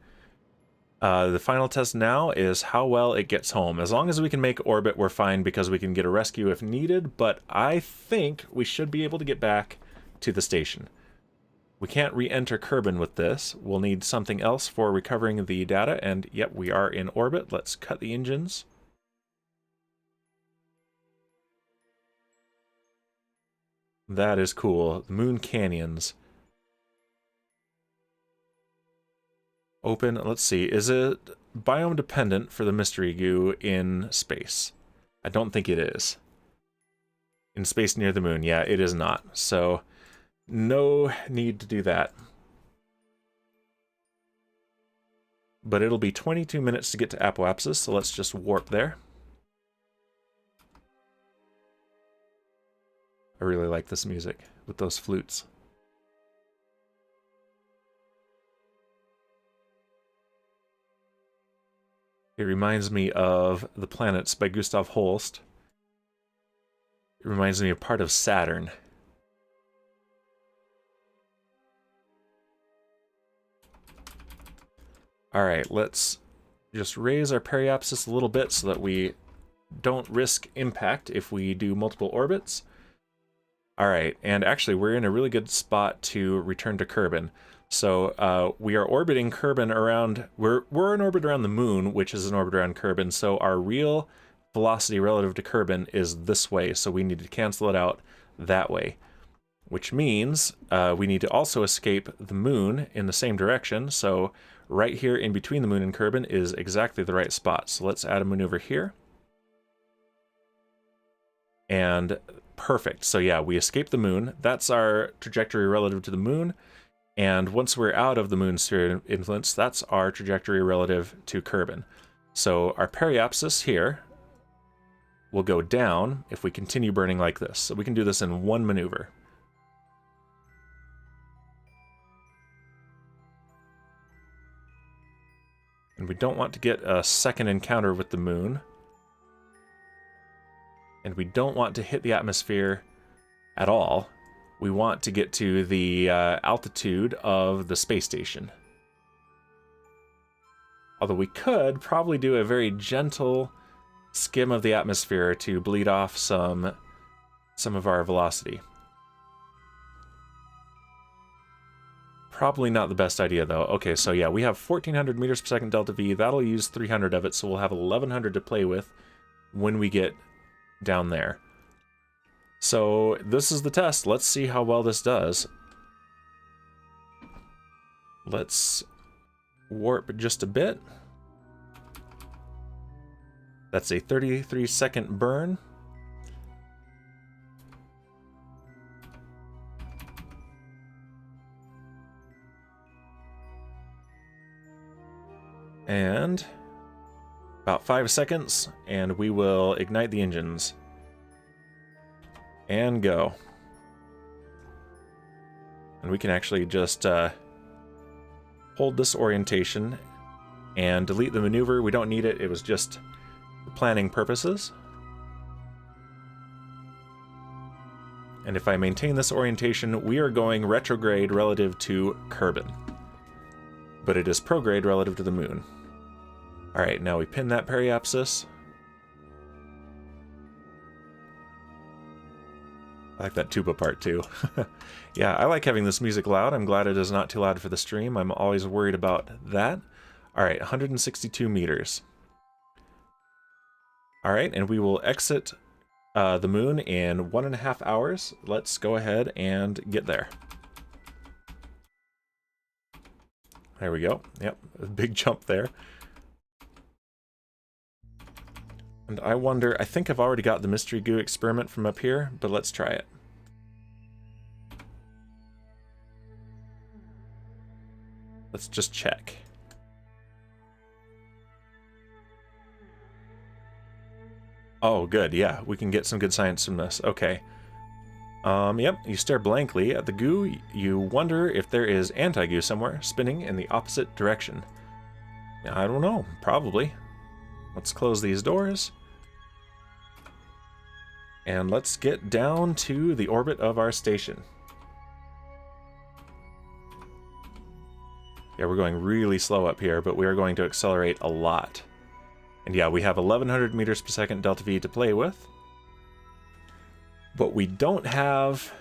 The final test now is how well it gets home. As long as we can make orbit, we're fine because we can get a rescue if needed, but I think we should be able to get back to the station. We can't re-enter Kerbin with this. We'll need something else for recovering the data, and yep, we are in orbit. Let's cut the engines. That is cool. The Moon Canyons. Open, let's see, is it biome dependent for the mystery goo in space? I don't think it is. In space near the moon, yeah, it is not. So, no need to do that. But it'll be 22 minutes to get to Apoapsis, so let's just warp there. I really like this music with those flutes. It reminds me of The Planets by Gustav Holst. It reminds me of part of Saturn. Alright, let's just raise our periapsis a little bit so that we don't risk impact if we do multiple orbits. Alright, and actually we're in a really good spot to return to Kerbin. So we are orbiting Kerbin around... We're in orbit around the moon, which is in orbit around Kerbin, so our real velocity relative to Kerbin is this way, so we need to cancel it out that way. Which means we need to also escape the moon in the same direction, so right here in between the moon and Kerbin is exactly the right spot. So let's add a maneuver here. And perfect. So yeah, we escape the moon. That's our trajectory relative to the moon. And once we're out of the moon's sphere influence, that's our trajectory relative to Kerbin. So our periapsis here will go down if we continue burning like this. So we can do this in one maneuver. And we don't want to get a second encounter with the moon. And we don't want to hit the atmosphere at all. We want to get to the altitude of the space station. Although we could probably do a very gentle skim of the atmosphere to bleed off some of our velocity. Probably not the best idea, though. Okay, so yeah, we have 1400 meters per second delta V. That'll use 300 of it, so we'll have 1100 to play with when we get down there. So this is the test. Let's see how well this does. Let's warp just a bit. That's a 33-second burn. And about 5 seconds, and we will ignite the engines. And go. And we can actually just hold this orientation and delete the maneuver. We don't need it. It was just for planning purposes. And if I maintain this orientation, we are going retrograde relative to Kerbin. But it is prograde relative to the moon. Alright, now we pin that periapsis. I like that tuba part too. Yeah, I like having this music loud. I'm glad it is not too loud for the stream. I'm always worried about that. Alright, 162 meters. Alright, and we will exit the moon in 1.5 hours. Let's go ahead and get there. There we go. Yep, a big jump there. And I wonder, I think I've already got the mystery goo experiment from up here, but let's try it. Let's just check. Oh, good, yeah, we can get some good science from this. Okay. Yep, you stare blankly at the goo. You wonder if there is anti-goo somewhere, spinning in the opposite direction. I don't know, probably. Let's close these doors. And let's get down to the orbit of our station. Yeah, we're going really slow up here, but we are going to accelerate a lot. And yeah, we have 1100 meters per second delta V to play with. But we don't have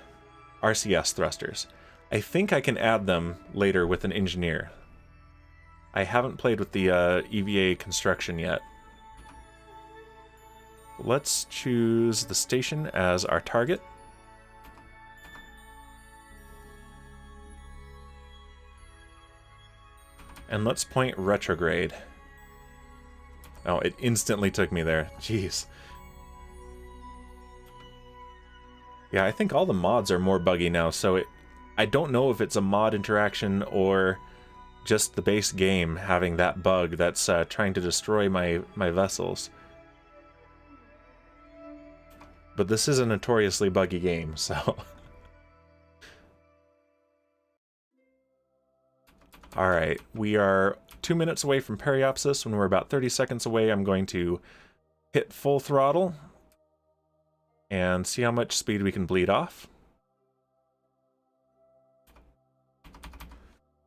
RCS thrusters. I think I can add them later with an engineer. I haven't played with the EVA construction yet. Let's choose the station as our target. And let's point retrograde. Oh, it instantly took me there. Jeez. Yeah, I think all the mods are more buggy now, so I don't know if it's a mod interaction or just the base game having that bug that's trying to destroy my vessels. But this is a notoriously buggy game, so... Alright, we are 2 minutes away from periapsis. When we're about 30 seconds away, I'm going to hit full throttle and see how much speed we can bleed off.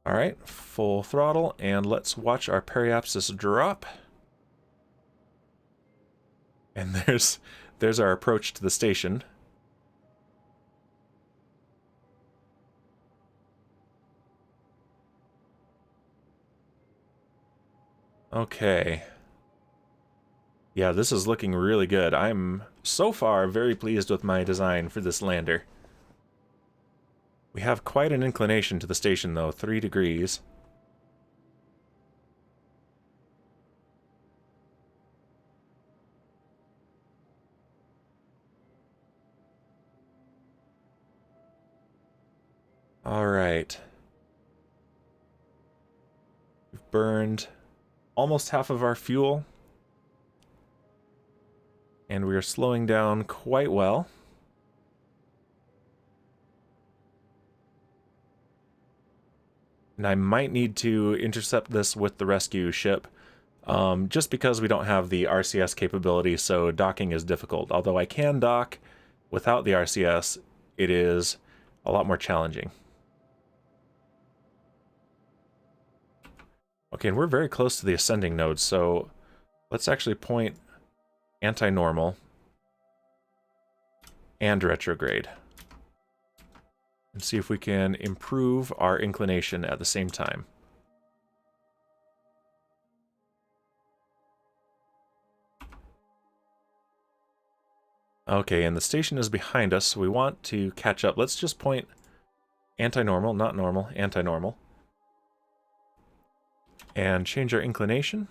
Alright, full throttle, and let's watch our periapsis drop. And there's our approach to the station. Okay. Yeah, this is looking really good. I'm so far very pleased with my design for this lander. We have quite an inclination to the station though, 3 degrees. Alright. We've burned almost half of our fuel. And we are slowing down quite well. And I might need to intercept this with the rescue ship, just because we don't have the RCS capability, so docking is difficult. Although I can dock without the RCS, it is a lot more challenging. Okay, and we're very close to the ascending node, so let's actually point anti-normal and retrograde. And see if we can improve our inclination at the same time. Okay, and the station is behind us, so we want to catch up. Let's just point anti-normal, not normal, anti-normal. And change our inclination.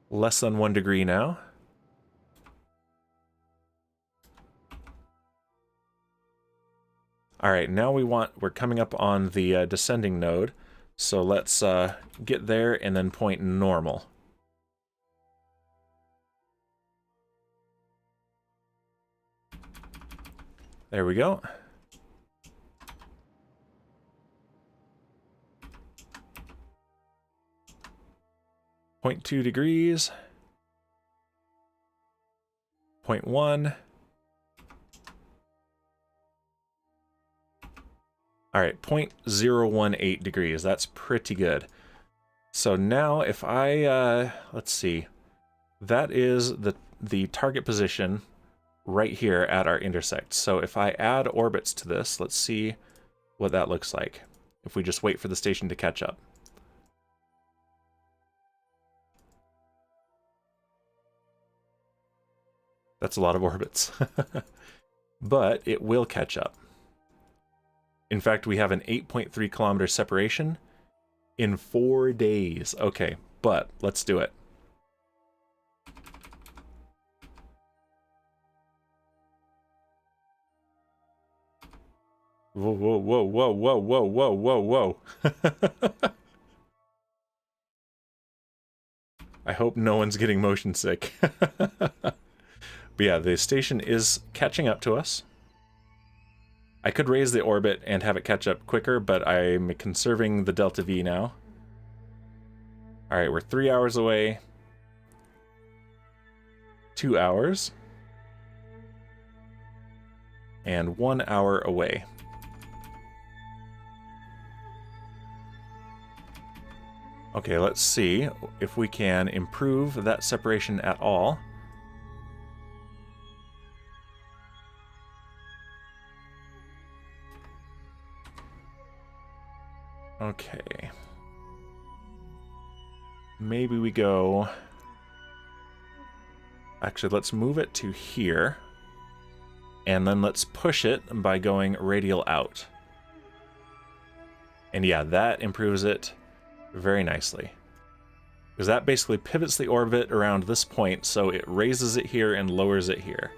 Less than 1 degree now. Alright, now we're coming up on the descending node, so let's get there and then point normal. There we go. 0.2 degrees. 0.1. All right, 0.018 degrees. That's pretty good. So now if I, let's see, that is the target position right here at our intersect. So if I add orbits to this, let's see what that looks like if we just wait for the station to catch up. That's a lot of orbits. But it will catch up. In fact, we have an 8.3 kilometer separation in 4 days. Okay, but let's do it. Whoa, whoa, whoa, whoa, whoa, whoa, whoa, whoa, whoa. I hope no one's getting motion sick. But yeah, the station is catching up to us. I could raise the orbit and have it catch up quicker, but I'm conserving the delta V now. Alright, we're 3 hours away. 2 hours. And 1 hour away. Okay, let's see if we can improve that separation at all. Okay. Maybe we go... Actually, let's move it to here. And then let's push it by going radial out. And yeah, that improves it very nicely. Because that basically pivots the orbit around this point, so it raises it here and lowers it here.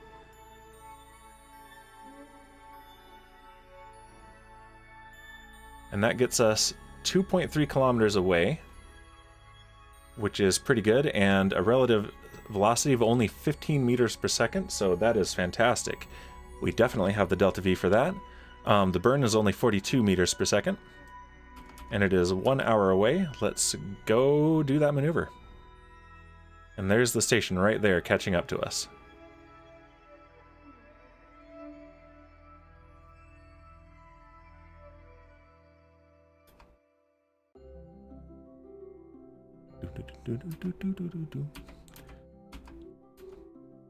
And that gets us 2.3 kilometers away, which is pretty good, and a relative velocity of only 15 meters per second, so that is fantastic. We definitely have the delta V for that. The burn is only 42 meters per second, and it is 1 hour away. Let's go do that maneuver. And there's the station right there catching up to us.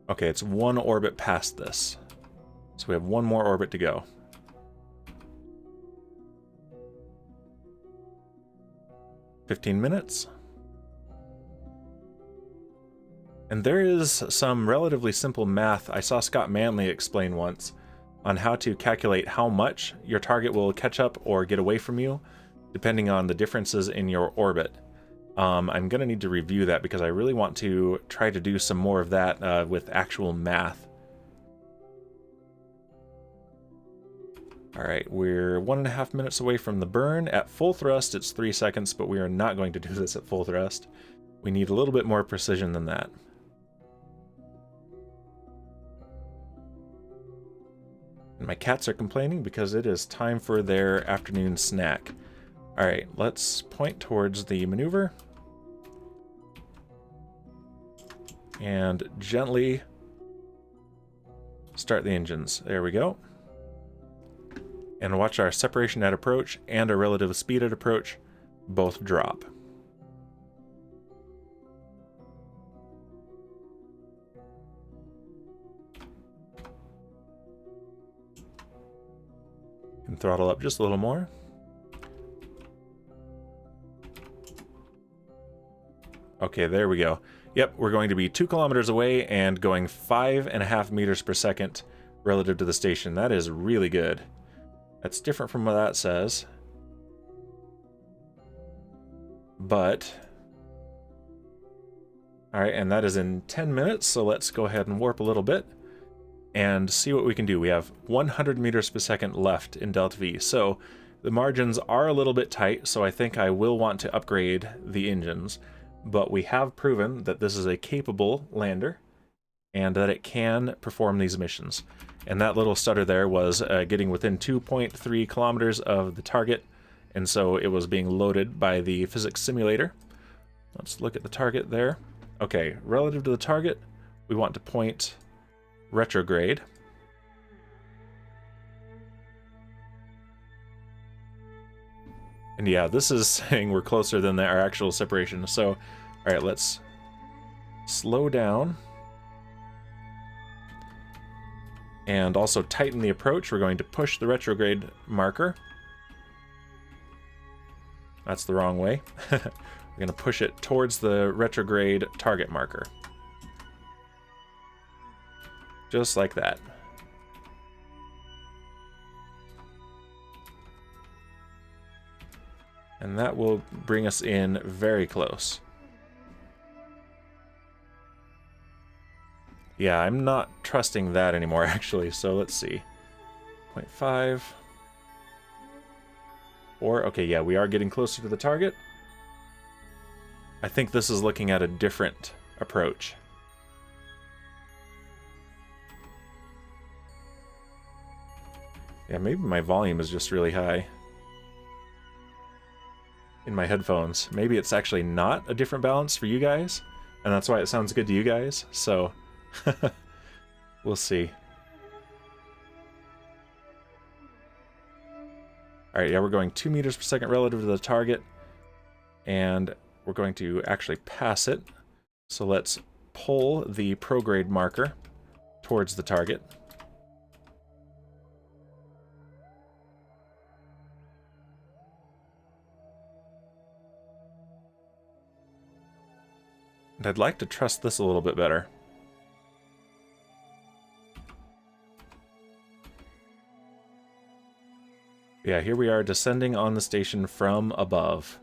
Okay, it's 1 orbit past this. So we have 1 more orbit to go. "15 minutes. And there is some relatively simple math I saw Scott Manley explain once on how to calculate how much your target will catch up or get away from you, depending on the differences in your orbit. I'm going to need to review that because I really want to try to do some more of that with actual math. Alright, we're 1.5 minutes away from the burn. At full thrust, it's 3 seconds, but we are not going to do this at full thrust. We need a little bit more precision than that. And my cats are complaining because it is time for their afternoon snack. Alright, let's point towards the maneuver. And gently start the engines. There we go. And watch our separation at approach and our relative speed at approach both drop. And throttle up just a little more. Okay, there we go. Yep, we're going to be 2 kilometers away and going 5.5 meters per second relative to the station. That is really good. That's different from what that says. But... Alright, and that is in 10 minutes, so let's go ahead and warp a little bit and see what we can do. We have 100 meters per second left in delta V, so the margins are a little bit tight, so I think I will want to upgrade the engines. But we have proven that this is a capable lander and that it can perform these missions. And that little stutter there was getting within 2.3 kilometers of the target, and so it was being loaded by the physics simulator. Let's look at the target there. Okay, relative to the target, we want to point retrograde. And yeah, this is saying we're closer than our actual separation. So, all right, let's slow down. And also tighten the approach. We're going to push the retrograde marker. That's the wrong way. We're going to push it towards the retrograde target marker. Just like that. And that will bring us in very close. Yeah, I'm not trusting that anymore, actually, so let's see. 0.5. Or, okay, yeah, we are getting closer to the target. I think this is looking at a different approach. Yeah, maybe my volume is just really high in my headphones. Maybe it's actually not a different balance for you guys, and that's why it sounds good to you guys, so we'll see. Alright, yeah, we're going 2 meters per second relative to the target, and we're going to actually pass it. So let's pull the prograde marker towards the target. And I'd like to trust this a little bit better. Yeah, here we are descending on the station from above.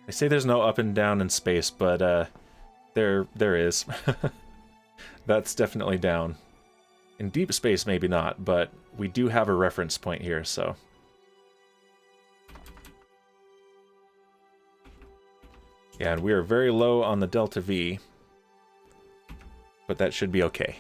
They say there's no up and down in space, but there is. That's definitely down. In deep space, maybe not, but we do have a reference point here, so. Yeah, and we are very low on the delta V, but that should be okay.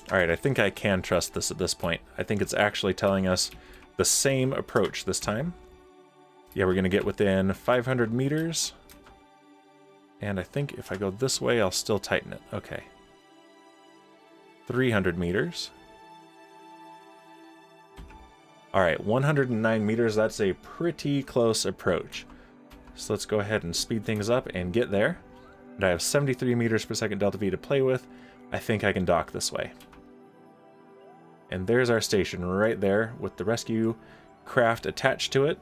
Alright, I think I can trust this at this point. I think it's actually telling us the same approach this time. Yeah, we're going to get within 500 meters. And I think if I go this way, I'll still tighten it. Okay. 300 meters. Alright, 109 meters. That's a pretty close approach. So let's go ahead and speed things up and get there. And I have 73 meters per second delta V to play with. I think I can dock this way. And there's our station right there with the rescue craft attached to it.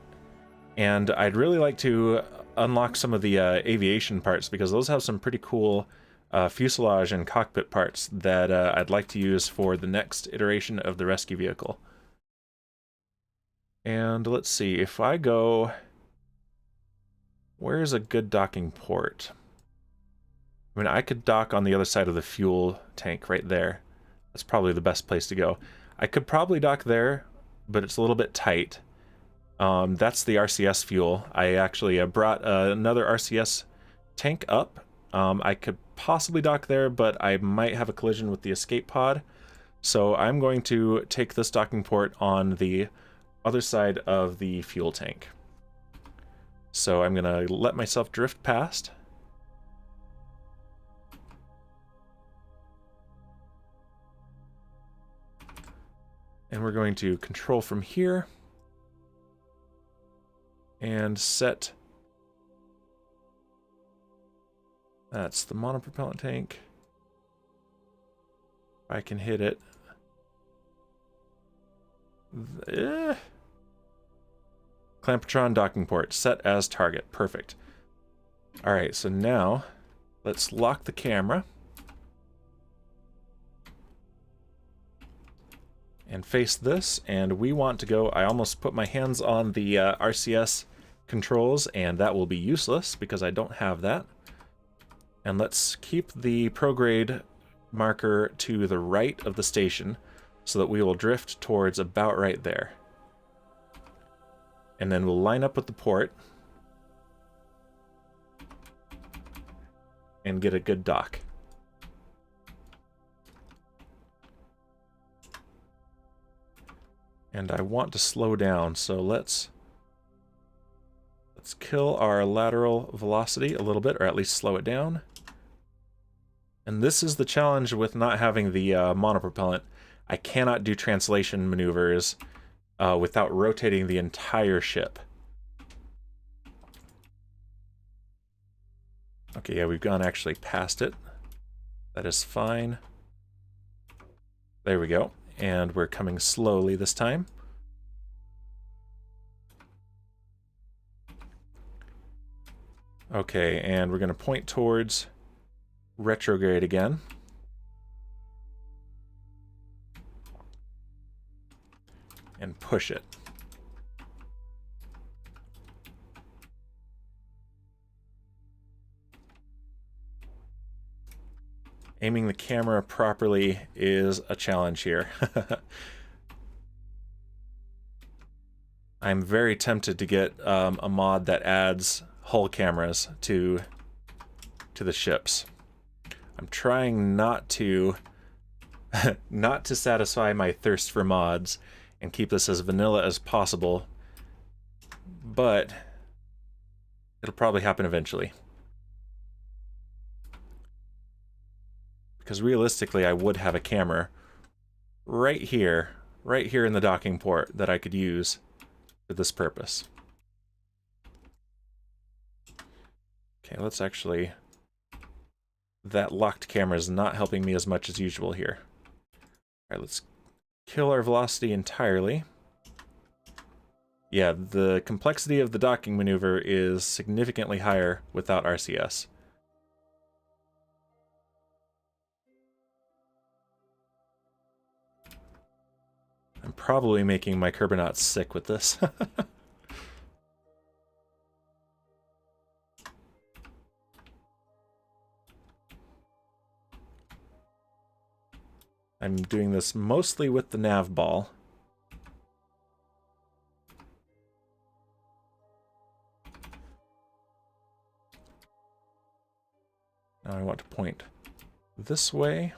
And I'd really like to unlock some of the aviation parts, because those have some pretty cool fuselage and cockpit parts that I'd like to use for the next iteration of the rescue vehicle. And let's see, if I go... Where's a good docking port? I mean, I could dock on the other side of the fuel tank right there. That's probably the best place to go. I could probably dock there, but it's a little bit tight. That's the RCS fuel. I actually brought another RCS tank up. I could possibly dock there, but I might have a collision with the escape pod. So I'm going to take this docking port on the other side of the fuel tank. So I'm going to let myself drift past. And we're going to control from here and set. That's the monopropellant tank. If I can hit it. Clampetron docking port set as target. Perfect. Alright, so now let's lock the camera. And face this, and we want to go. I almost put my hands on the RCS controls, and that will be useless because I don't have that. And let's keep the prograde marker to the right of the station so that we will drift towards about right there. And then we'll line up with the port. and get a good dock. And I want to slow down, so let's kill our lateral velocity a little bit, or at least slow it down. And this is the challenge with not having the monopropellant. I cannot do translation maneuvers without rotating the entire ship. Okay, yeah, we've gone actually past it. That is fine. There we go. And we're coming slowly this time. Okay, and we're going to point towards retrograde again. And push it. Aiming the camera properly is a challenge here. I'm very tempted to get a mod that adds hull cameras to the ships. I'm trying not to not to satisfy my thirst for mods and keep this as vanilla as possible, but it'll probably happen eventually. Because realistically, I would have a camera right here in the docking port that I could use for this purpose. Okay, let's actually... That locked camera is not helping me as much as usual here. Alright, let's kill our velocity entirely. Yeah, the complexity of the docking maneuver is significantly higher without RCS. I'm probably making my Kerbonauts sick with this. I'm doing this mostly with the nav ball. Now I want to point this way.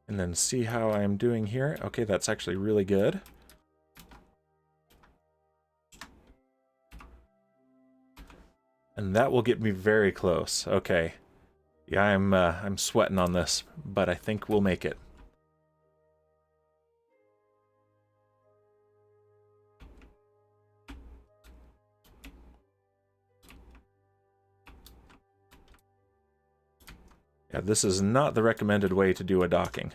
And then see how I'm doing here. Okay, that's actually really good. And that will get me very close. Okay. Yeah, I'm sweating on this, but I think we'll make it. Yeah, this is not the recommended way to do a docking.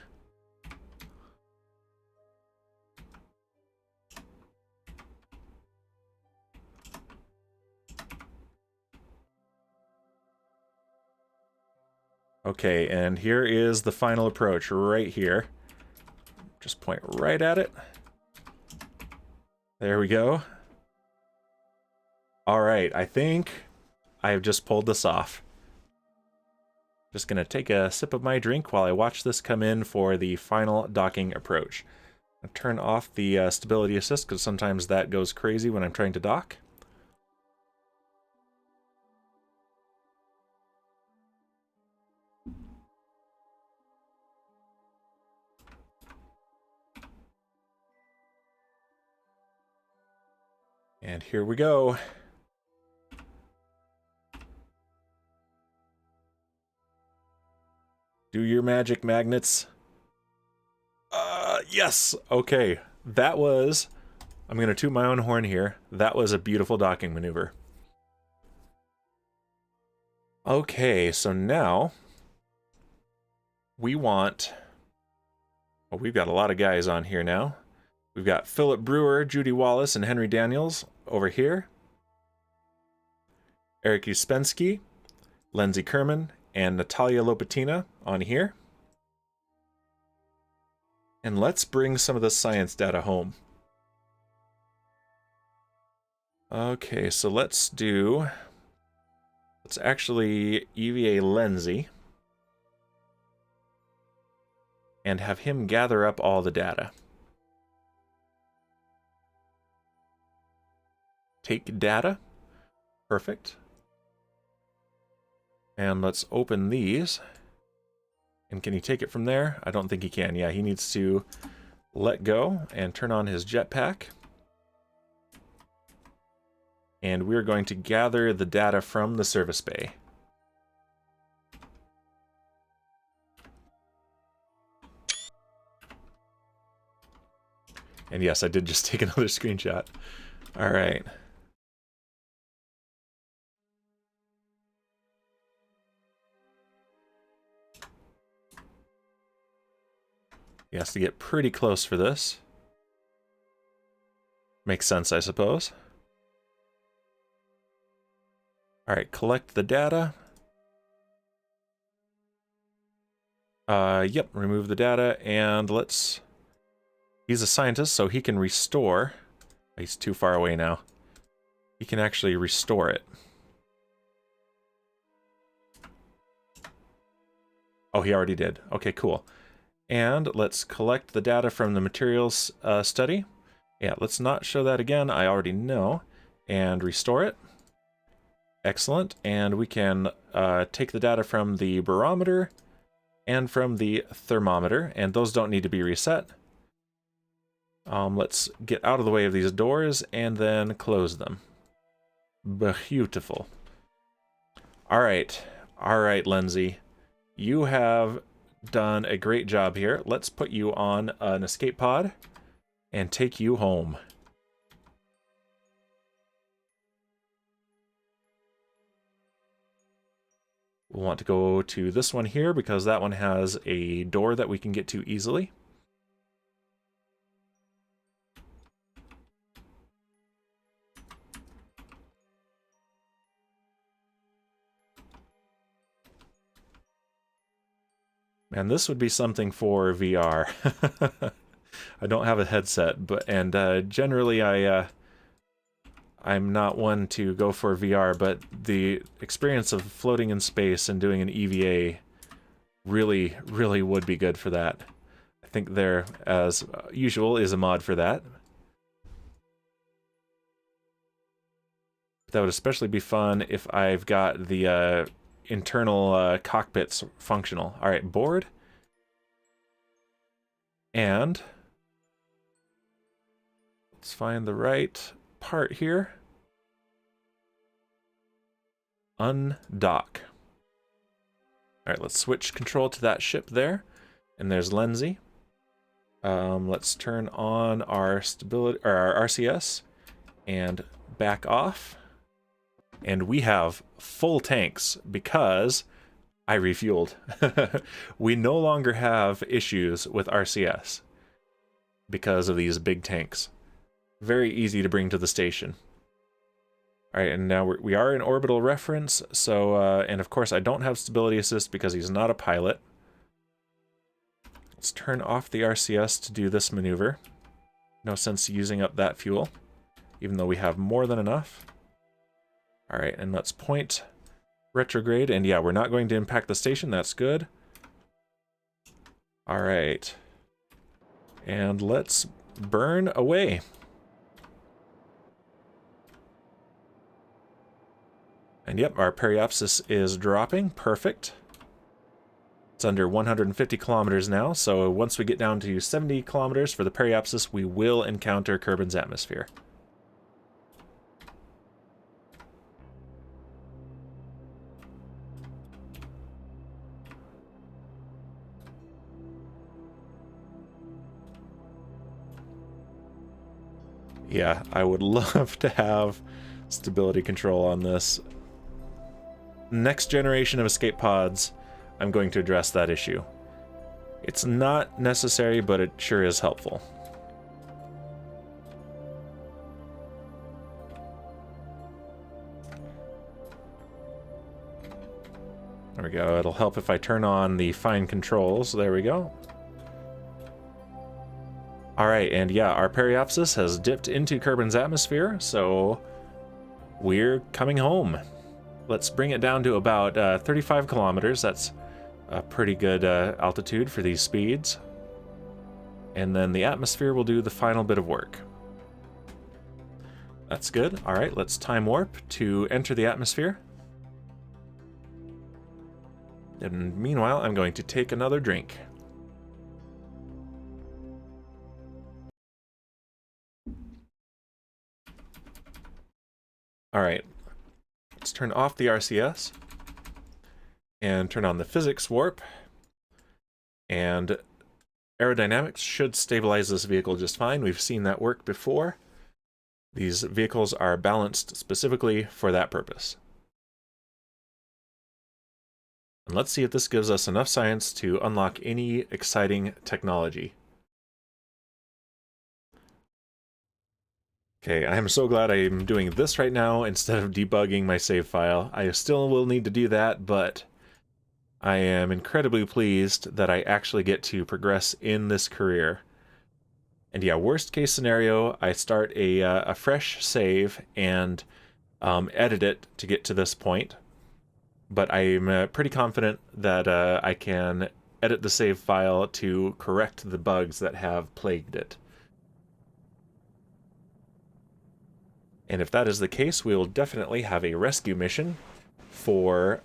Okay, and here is the final approach, right here. Just point right at it. There we go. Alright, I think I have just pulled this off. Just gonna take a sip of my drink while I watch this come in for the final docking approach. I'll turn off the stability assist, because sometimes that goes crazy when I'm trying to dock. And here we go. Do your magic, magnets. Yes! Okay, that was... I'm gonna toot my own horn here. That was a beautiful docking maneuver. Okay, so now... we want... well, we've got a lot of guys on here now. We've got Philip Brewer, Judy Wallace, and Henry Daniels over here. Eric Uspensky, Lindsay Kerman, and Natalia Lopatina on here. And let's bring some of the science data home. Okay, so let's actually EVA Lindsay and have him gather up all the data. take data. Perfect. And let's open these. And can he take it from there? I don't think he can. Yeah, he needs to let go and turn on his jetpack. And we're going to gather the data from the service bay. And yes, I did just take another screenshot. All right. He has to get pretty close for this. Makes sense, I suppose. All right, collect the data. Yep, remove the data, and let's... He's a scientist, so he can restore. He's too far away now. He can actually restore it. Oh, he already did. Okay, cool. And let's collect the data from the materials study. Yeah, let's not show that again. I already know. And restore it. Excellent. And we can take the data from the barometer and from the thermometer. And those don't need to be reset. Let's get out of the way of these doors and then close them. Beautiful. All right, Lindsay. You have done a great job here. Let's put you on an escape pod and take you home. We'll want to go to this one here because that one has a door that we can get to easily. Man, this would be something for VR. I don't have a headset, but generally I'm not one to go for VR, but the experience of floating in space and doing an EVA really, really would be good for that. I think there, as usual, is a mod for that. That would especially be fun if I've got the internal cockpits functional. All right, board. And let's find the right part here. Undock. All right, let's switch control to that ship there. And there's Lindsay. Let's turn on our stability or our RCS and back off. And we have full tanks because I refueled. We no longer have issues with RCS because of these big tanks. Very easy to bring to the station. All right, and now we are in orbital reference, so, and of course I don't have stability assist because he's not a pilot. Let's turn off the RCS to do this maneuver. No sense using up that fuel, even though we have more than enough. All right, and let's point retrograde, and yeah, we're not going to impact the station, that's good. All right, and let's burn away. And yep, our periapsis is dropping, perfect. It's under 150 kilometers now, so once we get down to 70 kilometers for the periapsis, we will encounter Kerbin's atmosphere. Yeah, I would love to have stability control on this. Next generation of escape pods, I'm going to address that issue. It's not necessary, but it sure is helpful. There we go. It'll help if I turn on the fine controls. There we go. Alright, and yeah, our periapsis has dipped into Kerbin's atmosphere, so we're coming home. Let's bring it down to about 35 kilometers. That's a pretty good altitude for these speeds. And then the atmosphere will do the final bit of work. That's good. All right, let's time warp to enter the atmosphere. And meanwhile, I'm going to take another drink. All right, let's turn off the RCS and turn on the physics warp. And aerodynamics should stabilize this vehicle just fine. We've seen that work before. These vehicles are balanced specifically for that purpose. And let's see if this gives us enough science to unlock any exciting technology. Okay, I'm so glad I'm doing this right now instead of debugging my save file. I still will need to do that, but I am incredibly pleased that I actually get to progress in this career. And yeah, worst case scenario, I start a fresh save and edit it to get to this point. But I'm pretty confident that I can edit the save file to correct the bugs that have plagued it. And if that is the case, we will definitely have a rescue mission for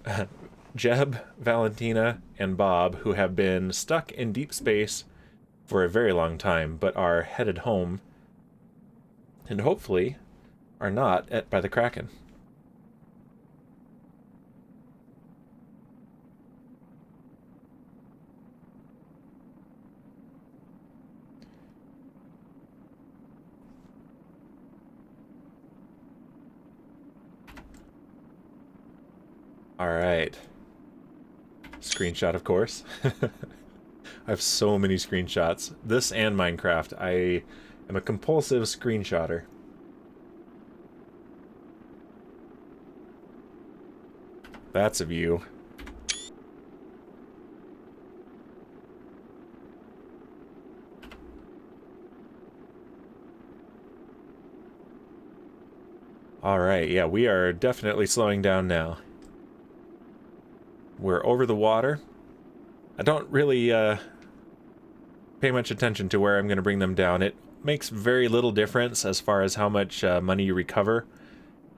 Jeb, Valentina, and Bob, who have been stuck in deep space for a very long time, but are headed home, and hopefully are not ate by the Kraken. All right. Screenshot, of course. I have so many screenshots. This and Minecraft. I am a compulsive screenshotter. That's a view. All right, yeah, we are definitely slowing down now. We're over the water. I don't really pay much attention to where I'm going to bring them down. It makes very little difference as far as how much money you recover,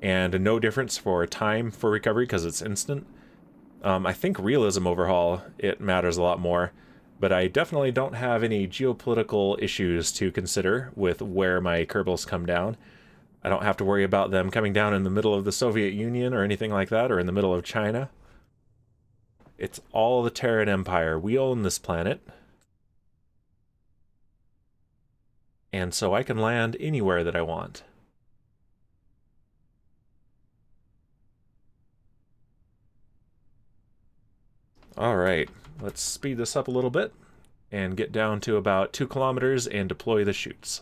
and no difference for time for recovery because it's instant. I think realism overhaul, it matters a lot more, but I definitely don't have any geopolitical issues to consider with where my Kerbals come down. I don't have to worry about them coming down in the middle of the Soviet Union or anything like that, or in the middle of China. It's all the Terran Empire. We own this planet. And so I can land anywhere that I want. Alright, let's speed this up a little bit and get down to about 2 kilometers and deploy the chutes.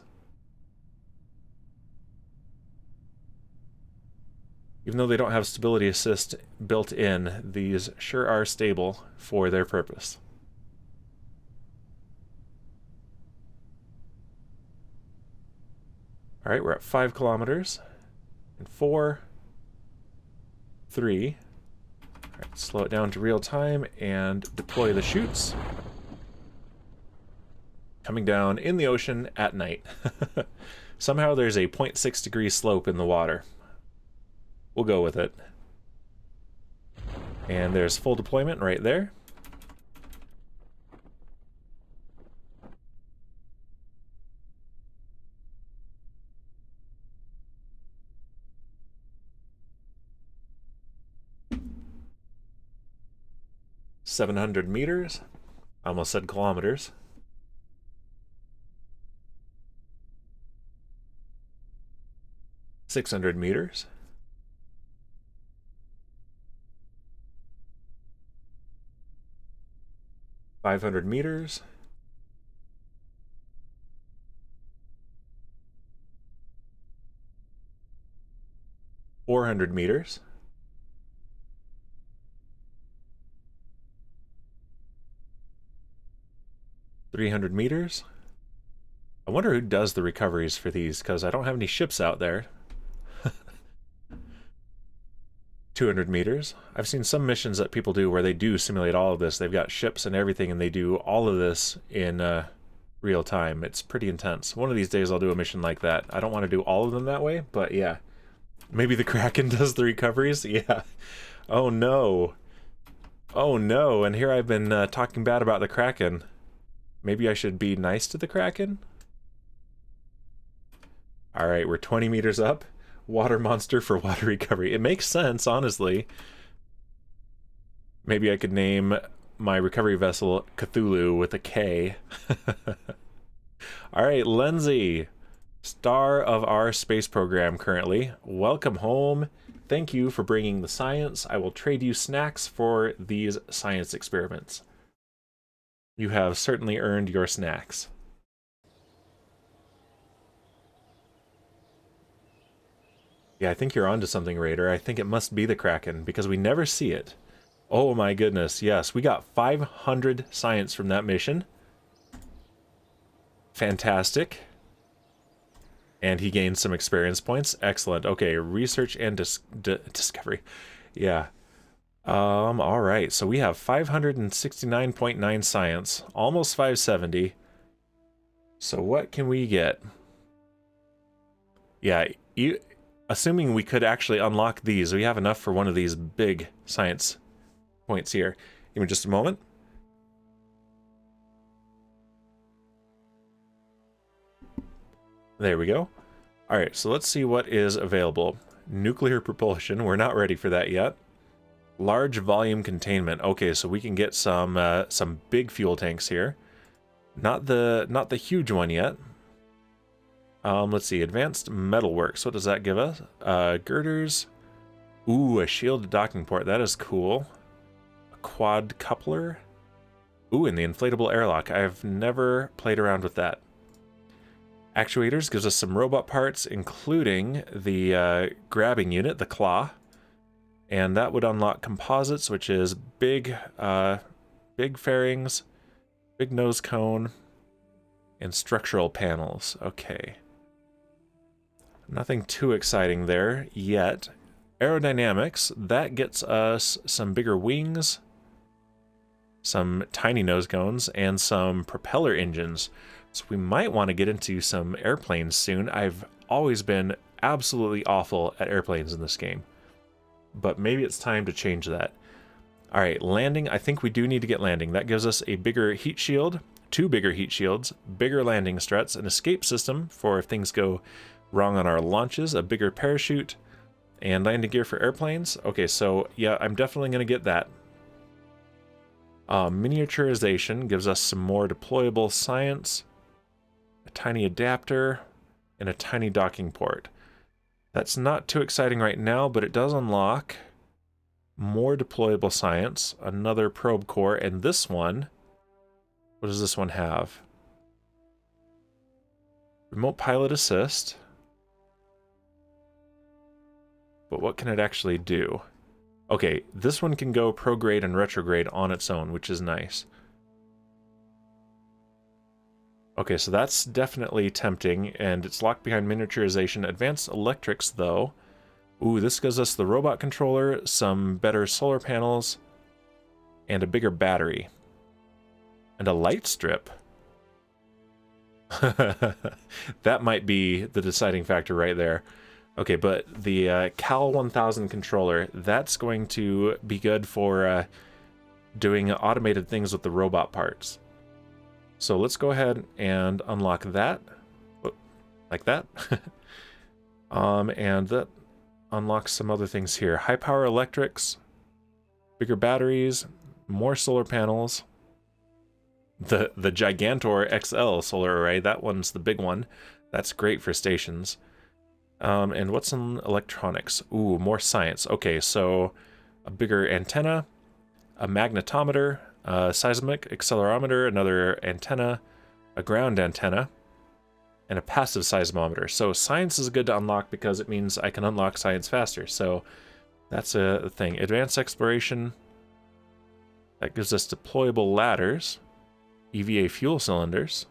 Even though they don't have stability assist built in, these sure are stable for their purpose. Alright, we're at 5 kilometers. And 4, 3. Alright, slow it down to real time and deploy the chutes. Coming down in the ocean at night. Somehow there's a 0.6 degree slope in the water. We'll go with it. And there's full deployment right there. "700 meters. I almost said kilometers. "600 meters. "500 meters. "400 meters. "300 meters. I wonder who does the recoveries for these, because I don't have any ships out there. 200 meters. I've seen some missions that people do where they do simulate all of this. They've got ships and everything, and they do all of this in real time. It's pretty intense. One of these days I'll do a mission like that. I don't want to do all of them that way, but yeah. Maybe the Kraken does the recoveries? Yeah. Oh no. Oh no, and here I've been talking bad about the Kraken. Maybe I should be nice to the Kraken? Alright, we're 20 meters up. Water monster for water recovery. It makes sense, honestly. Maybe I could name my recovery vessel Cthulhu with a K. Alright, Lindsay. Star of our space program currently. Welcome home. Thank you for bringing the science. I will trade you snacks for these science experiments. You have certainly earned your snacks. Yeah, I think you're onto something, Raider. I think it must be the Kraken, because we never see it. Oh my goodness, yes. We got 500 science from that mission. Fantastic. And he gained some experience points. Excellent. Okay, research and discovery. Yeah. All right. So we have 569.9 science, almost 570. So what can we get? Yeah, assuming we could actually unlock these, we have enough for one of these big science points here. Give me just a moment. There we go. All right, so let's see what is available. Nuclear propulsion, we're not ready for that yet. Large volume containment. Okay, so we can get some big fuel tanks here. Not the huge one yet. Let's see, advanced metalworks. What does that give us? Girders. Ooh, a shielded docking port. That is cool. A quad coupler. Ooh, and the inflatable airlock. I've never played around with that. Actuators gives us some robot parts, including the grabbing unit, the claw. And that would unlock composites, which is big fairings, big nose cone, and structural panels. Okay. Nothing too exciting there yet. Aerodynamics, that gets us some bigger wings, some tiny nose cones, and some propeller engines. So we might want to get into some airplanes soon. I've always been absolutely awful at airplanes in this game, but maybe it's time to change that. All right, landing. I think we do need to get landing. That gives us a bigger heat shield, 2 bigger heat shields, bigger landing struts, an escape system for if things go wrong on our launches, a bigger parachute, and landing gear for airplanes. Okay, so yeah, I'm definitely going to get that. Miniaturization gives us some more deployable science, a tiny adapter, and a tiny docking port. That's not too exciting right now, but it does unlock more deployable science, another probe core, and this one, what does this one have? Remote pilot assist. But what can it actually do? Okay, this one can go prograde and retrograde on its own, which is nice. Okay, so that's definitely tempting, and it's locked behind miniaturization. Advanced electrics, though. Ooh, this gives us the robot controller, some better solar panels, and a bigger battery. And a light strip. That might be the deciding factor right there. Okay, but the Cal 1000 controller, that's going to be good for doing automated things with the robot parts. So let's go ahead and unlock that. Like that. And that unlocks some other things here. High power electrics, bigger batteries, more solar panels. The Gigantor XL solar array, that one's the big one. That's great for stations. And what's in electronics? Ooh, more science. Okay, so a bigger antenna, a magnetometer, a seismic accelerometer, another antenna, a ground antenna, and a passive seismometer. So science is good to unlock because it means I can unlock science faster. So that's a thing. Advanced exploration. That gives us deployable ladders, EVA fuel cylinders,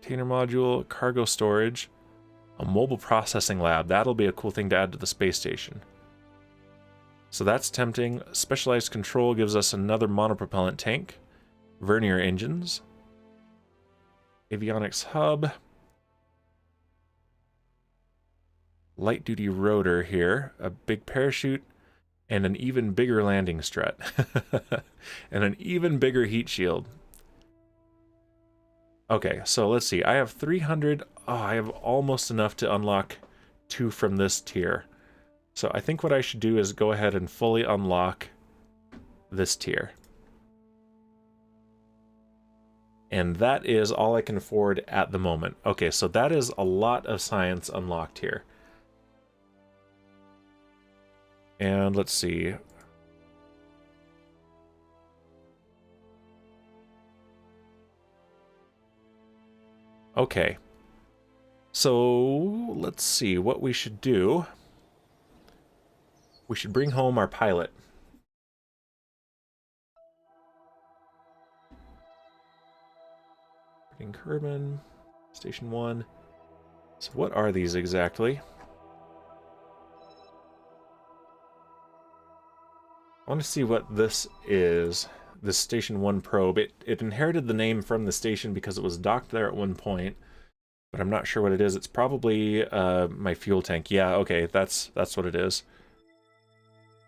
container module, cargo storage, a mobile processing lab. That'll be a cool thing to add to the space station. So that's tempting. Specialized control gives us another monopropellant tank, vernier engines, Avionics hub. Light duty rotor here. A big parachute. And an even bigger landing strut. And an even bigger heat shield. Okay, so let's see. I have 300. Oh, I have almost enough to unlock 2 from this tier. So I think what I should do is go ahead and fully unlock this tier. And that is all I can afford at the moment. Okay, so that is a lot of science unlocked here. And let's see. Okay. So let's see what we should do. We should bring home our pilot. Bring Kerbal, Station 1. So what are these exactly? I want to see what this is. This Station 1 probe. It inherited the name from the station because it was docked there at one point. But I'm not sure what it is. It's probably my fuel tank. Yeah, okay, that's what it is.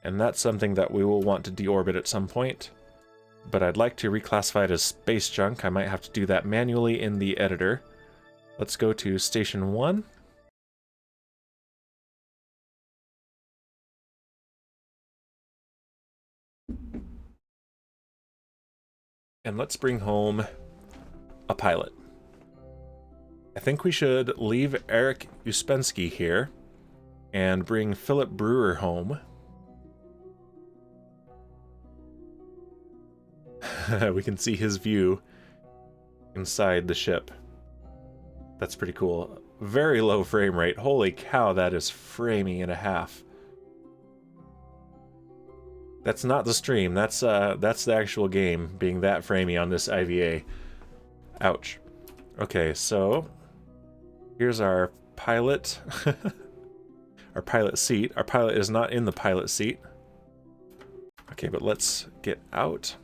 And that's something that we will want to deorbit at some point. But I'd like to reclassify it as space junk. I might have to do that manually in the editor. Let's go to Station 1. And let's bring home a pilot. I think we should leave Eric Uspensky here and bring Philip Brewer home. We can see his view inside the ship. That's pretty cool. Very low frame rate. Holy cow, that is framey and a half. That's not the stream. That's the actual game being that framey on this IVA. Ouch. Okay, so here's our pilot. Our pilot seat. Our pilot is not in the pilot seat. Okay, but let's get out.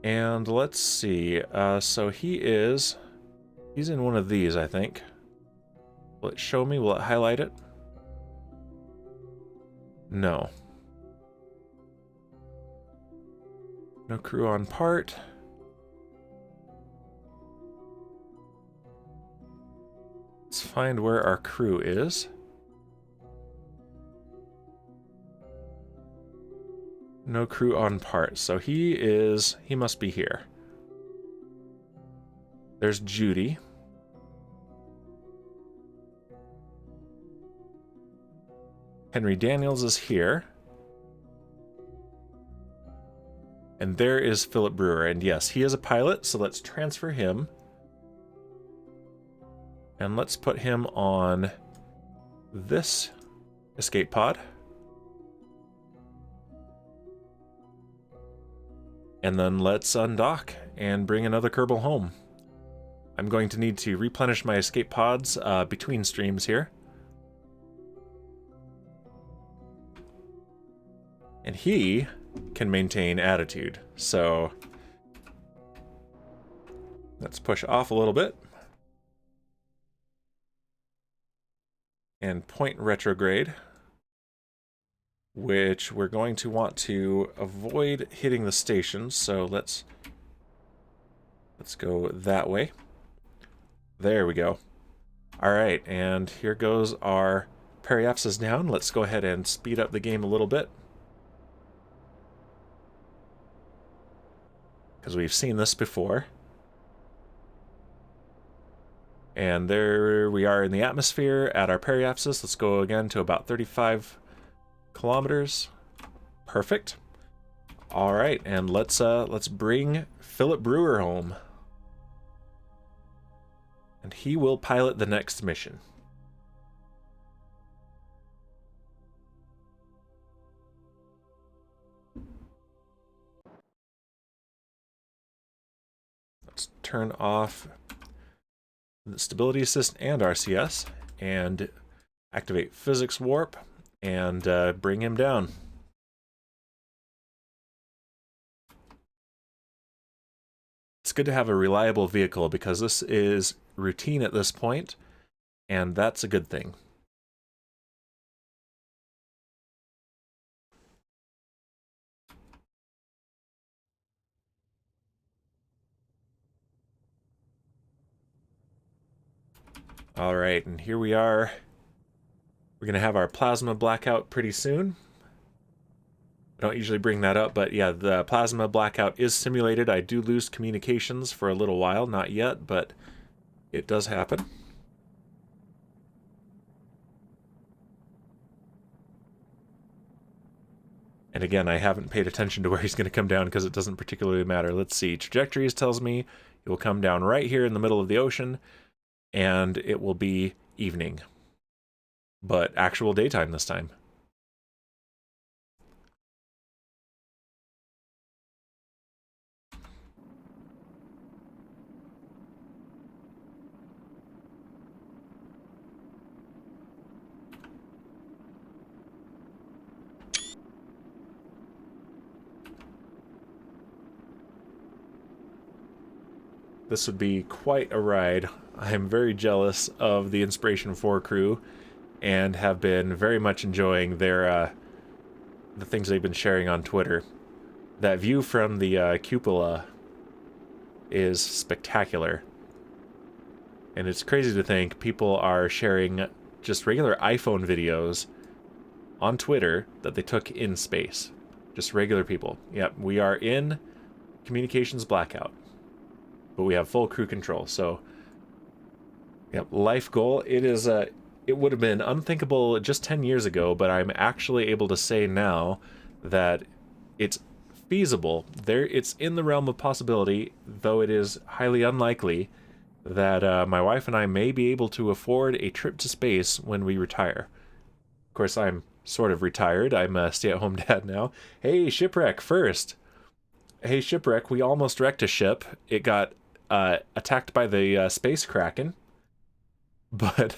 And let's see. So he's in one of these, I think. Will it show me? Will it highlight it? No. No crew on part. Let's find where our crew is. No crew on part, so he must be here. There's Judy. Henry Daniels is here. And there is Philip Brewer, and yes, he is a pilot, so let's transfer him. And let's put him on this escape pod. And then let's undock and bring another Kerbal home. I'm going to need to replenish my escape pods between streams here. And he can maintain attitude, so let's push off a little bit. And point retrograde, which we're going to want to avoid hitting the stations, so let's go that way. There we go. Alright, and here goes our periapsis down. Let's go ahead and speed up the game a little bit, because we've seen this before. And there we are in the atmosphere at our periapsis. Let's go again to about 35 kilometers. Perfect. All right, and let's bring Philip Brewer home. And he will pilot the next mission. Let's turn off the stability assist and RCS and activate physics warp and bring him down. Let's it's good to have a reliable vehicle because this is routine at this point, and that's a good thing. All right, and here we are. We're going to have our plasma blackout pretty soon. I don't usually bring that up, but yeah, the plasma blackout is simulated. I do lose communications for a little while, not yet, but it does happen. And again, I haven't paid attention to where he's going to come down because it doesn't particularly matter. Let's see. Trajectories tells me it will come down right here in the middle of the ocean, and it will be evening. But actual daytime this time. This would be quite a ride. I'm very jealous of the Inspiration 4 crew and have been very much enjoying their the things they've been sharing on Twitter. That view from the cupola is spectacular. And it's crazy to think people are sharing just regular iPhone videos on Twitter that they took in space. Just regular people. Yep, we are in communications blackout. But we have full crew control, so yep, life goal. It is it would have been unthinkable just 10 years ago, but I'm actually able to say now that it's feasible. It's in the realm of possibility, though it is highly unlikely that my wife and I may be able to afford a trip to space when we retire. Of course, I'm sort of retired. I'm a stay-at-home dad now. Hey, Shipwreck first. Hey, Shipwreck, we almost wrecked a ship. It got attacked by the space Kraken. But,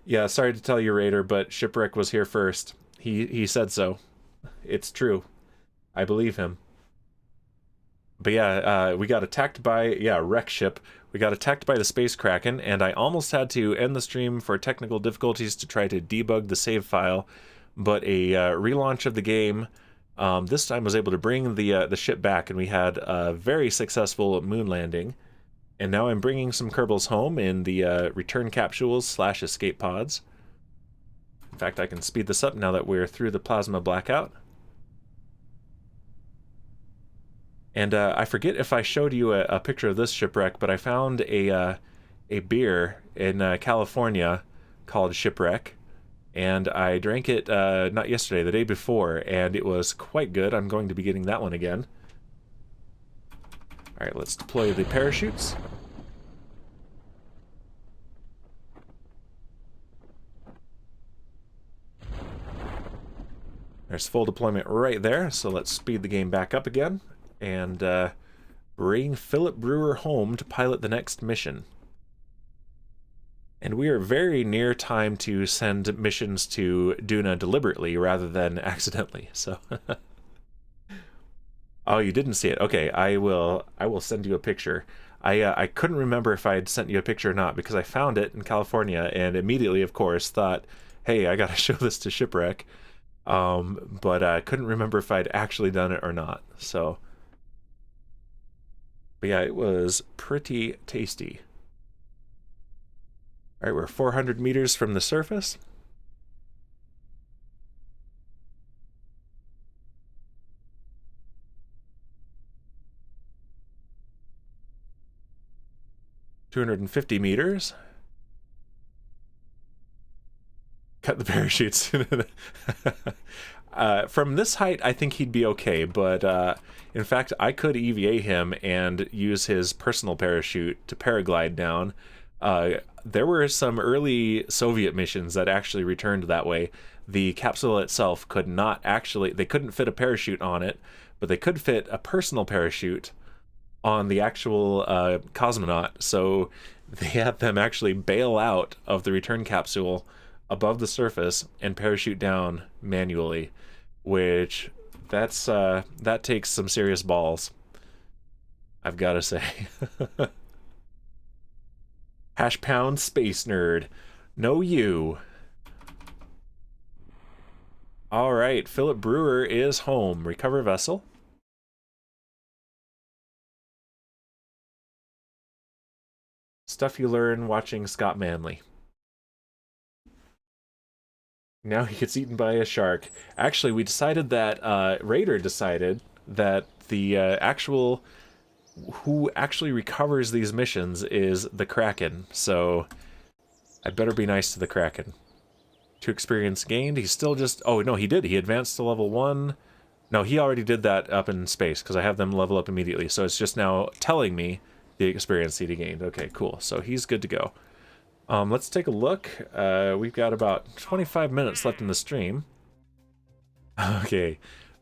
yeah, sorry to tell you, Raider, but Shipwreck was here first. He said so. It's true. I believe him. But yeah, we got attacked by, wreck ship. We got attacked by the space Kraken, and I almost had to end the stream for technical difficulties to try to debug the save file, but a relaunch of the game this time was able to bring the ship back, and we had a very successful moon landing. And now I'm bringing some Kerbals home in the return capsules / escape pods. In fact, I can speed this up now that we're through the plasma blackout. And I forget if I showed you a picture of this shipwreck, but I found a beer in California called Shipwreck. And I drank it not yesterday, the day before, and it was quite good. I'm going to be getting that one again. Alright, let's deploy the parachutes. There's full deployment right there, so let's speed the game back up again and bring Philip Brewer home to pilot the next mission. And we are very near time to send missions to Duna deliberately rather than accidentally, so... Oh, you didn't see it. Okay, I will send you a picture. I couldn't remember if I had sent you a picture or not because I found it in California and immediately, of course, thought, hey, I gotta show this to Shipwreck. But I couldn't remember if I'd actually done it or not, so... But yeah, it was pretty tasty. Alright, we're 400 meters from the surface. $250 meters. Cut the parachutes. From this height, I think he'd be okay, but in fact, I could EVA him and use his personal parachute to paraglide down. There were some early Soviet missions that actually returned that way. The capsule itself could not actually, they couldn't fit a parachute on it, but they could fit a personal parachute on the actual cosmonaut, so they had them actually bail out of the return capsule above the surface and parachute down manually, which that takes some serious balls. I've got to say. Hash pound space nerd. No you. All right, Philip Brewer is home. Recover vessel. Stuff you learn watching Scott Manley. Now he gets eaten by a shark. Actually, we decided that, Raider decided that the actual, who actually recovers these missions is the Kraken, so I better be nice to the Kraken. 2 experience gained, he's still just, oh no, he did, he advanced to level 1. No, he already did that up in space, because I have them level up immediately, so it's just now telling me the experience that he gained. Okay, cool, so he's good to go. Let's take a look. We've got about 25 minutes left in the stream. Okay,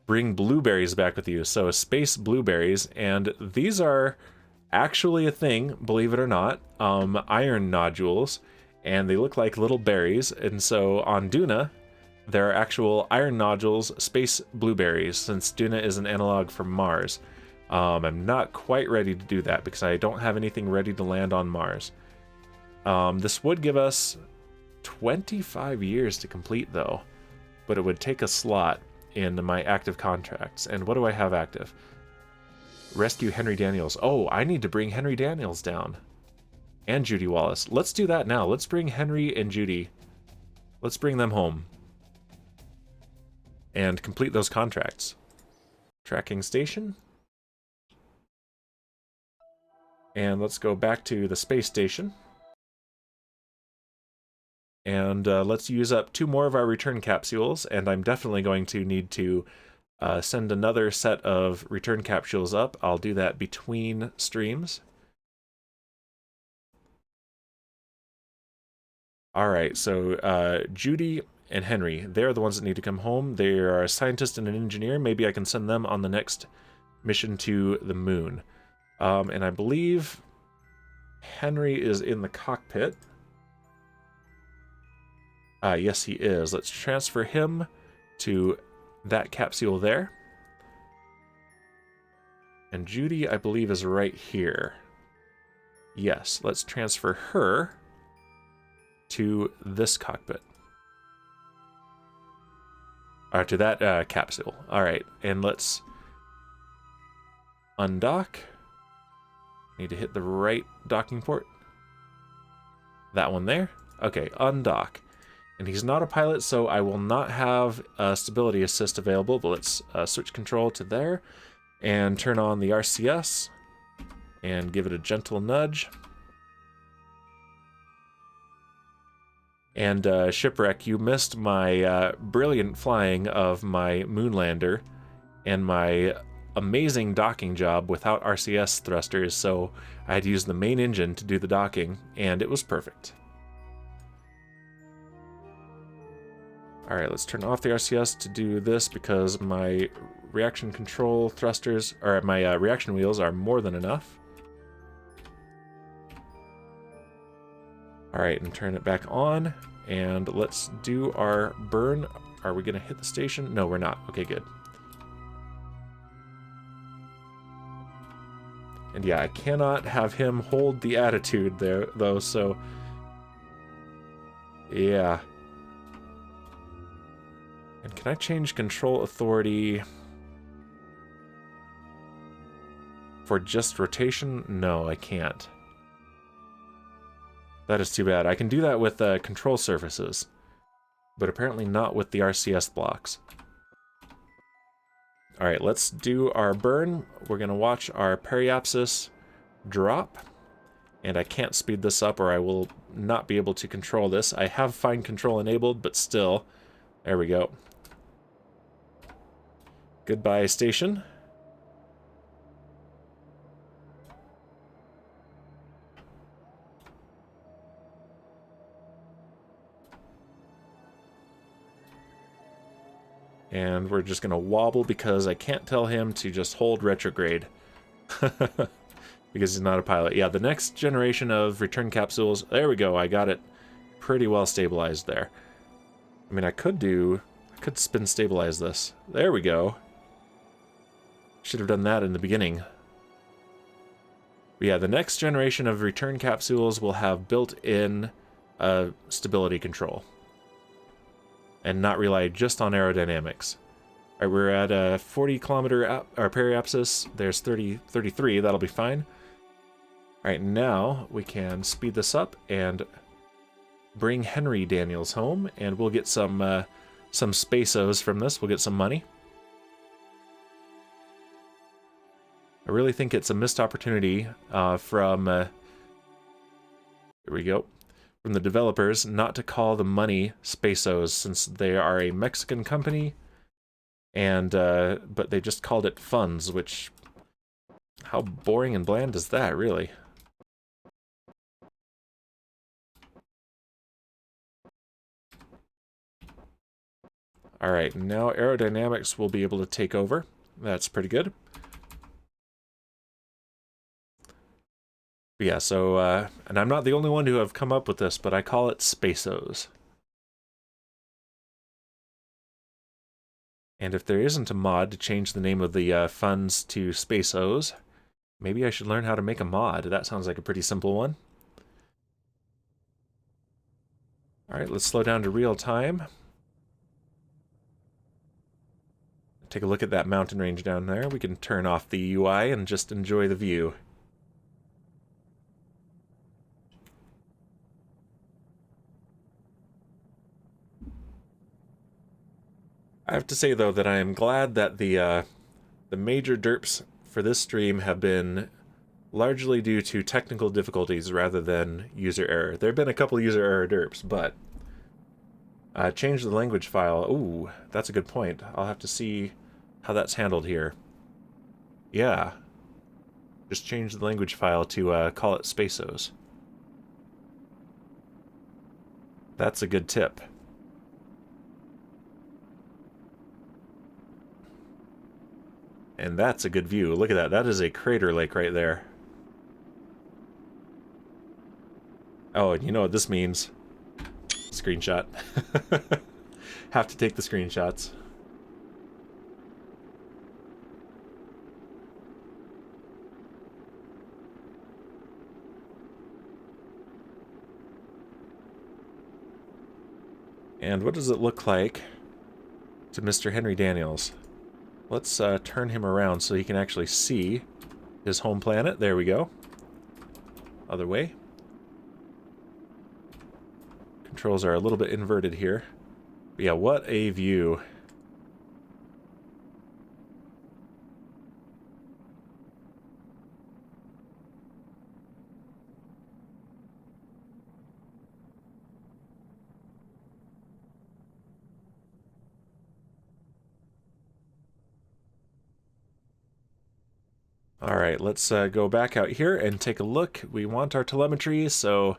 bring blueberries back with you. So space blueberries, and these are actually a thing, believe it or not. Iron nodules, and they look like little berries. And so on Duna, there are actual iron nodules, space blueberries, since Duna is an analog for Mars. I'm not quite ready to do that because I don't have anything ready to land on Mars. This would give us 25 years to complete, though, but it would take a slot in my active contracts. And what do I have active? Rescue Henry Daniels. Oh, I need to bring Henry Daniels down. And Judy Wallace. Let's do that now. Let's bring Henry and Judy. Let's bring them home. And complete those contracts. Tracking station. And let's go back to the space station. And let's use up 2 more of our return capsules, and I'm definitely going to need to send another set of return capsules up. I'll do that between streams. Alright, so Judy and Henry, they're the ones that need to come home. They are a scientist and an engineer. Maybe I can send them on the next mission to the moon. And I believe Henry is in the cockpit. Yes, he is. Let's transfer him to that capsule there. And Judy, I believe, is right here. Yes, let's transfer her to this cockpit. Or to that capsule. Alright, and let's undock. Need to hit the right docking port. That one there. Okay, undock. And he's not a pilot, so I will not have stability assist available, but let's switch control to there and turn on the RCS and give it a gentle nudge. And Shipwreck, you missed my brilliant flying of my Moonlander and my amazing docking job without RCS thrusters, so I had to use the main engine to do the docking, and it was perfect. Alright, let's turn off the RCS to do this because my reaction control thrusters, or my reaction wheels are more than enough. Alright, and turn it back on, and let's do our burn. Are we going to hit the station? No, we're not. Okay, good. And yeah, I cannot have him hold the attitude there, though, so... yeah. And can I change control authority for just rotation? No, I can't. That is too bad. I can do that with control surfaces, but apparently not with the RCS blocks. Alright, let's do our burn. We're going to watch our periapsis drop. And I can't speed this up or I will not be able to control this. I have fine control enabled, but still. There we go. Goodbye, station. And we're just going to wobble because I can't tell him to just hold retrograde. Because he's not a pilot. Yeah, the next generation of return capsules, there we go, I got it pretty well stabilized there. I mean, I could spin stabilize this. There we go. Should have done that in the beginning. But yeah, the next generation of return capsules will have built-in stability control and not rely just on aerodynamics. All right, we're at a 40-kilometer periapsis. There's 33. That'll be fine. All right, now we can speed this up and bring Henry Daniels home, and we'll get some Spaceos from this. We'll get some money. I really think it's a missed opportunity from here we go, from the developers not to call the money Spaceos, since they are a Mexican company, and but they just called it funds, which, how boring and bland is that, really? All right, now aerodynamics will be able to take over. That's pretty good. But yeah, so, and I'm not the only one who have come up with this, but I call it Spaceos. And if there isn't a mod to change the name of the funds to Spaceos, maybe I should learn how to make a mod. That sounds like a pretty simple one. All right, let's slow down to real time. Take a look at that mountain range down there. We can turn off the UI and just enjoy the view. I have to say, though, that I am glad that the major derps for this stream have been largely due to technical difficulties rather than user error. There have been a couple user error derps, but change the language file. Ooh, that's a good point. I'll have to see how that's handled here. Yeah. Just change the language file to call it Spaceos. That's a good tip. And that's a good view. Look at that. That is a crater lake right there. Oh, and you know what this means. Screenshot. Have to take the screenshots. And what does it look like to Mr. Henry Daniels? Let's turn him around so he can actually see his home planet. There we go. Other way. Controls are a little bit inverted here. But yeah, what a view. Alright, let's go back out here and take a look. We want our telemetry, so...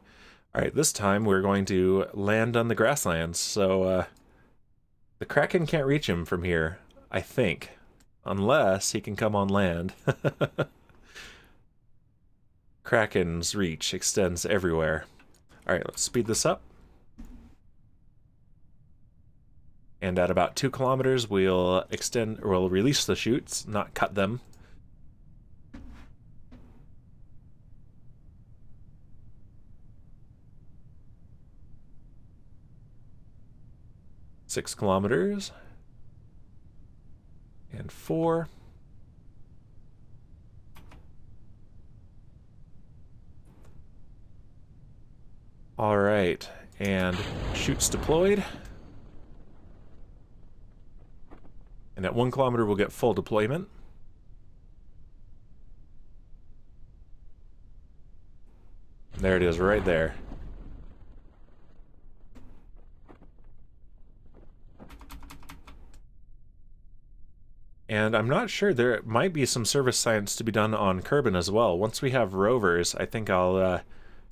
Alright, this time we're going to land on the grasslands, so the Kraken can't reach him from here, I think. Unless he can come on land. Kraken's reach extends everywhere. Alright, let's speed this up. And at about 2 kilometers, we'll release the chutes, not cut them. Six kilometers. And 4. All right, and chutes deployed. And at 1 kilometer, we'll get full deployment. There it is, right there. And I'm not sure, there might be some service science to be done on Kerbin as well. Once we have rovers, I think I'll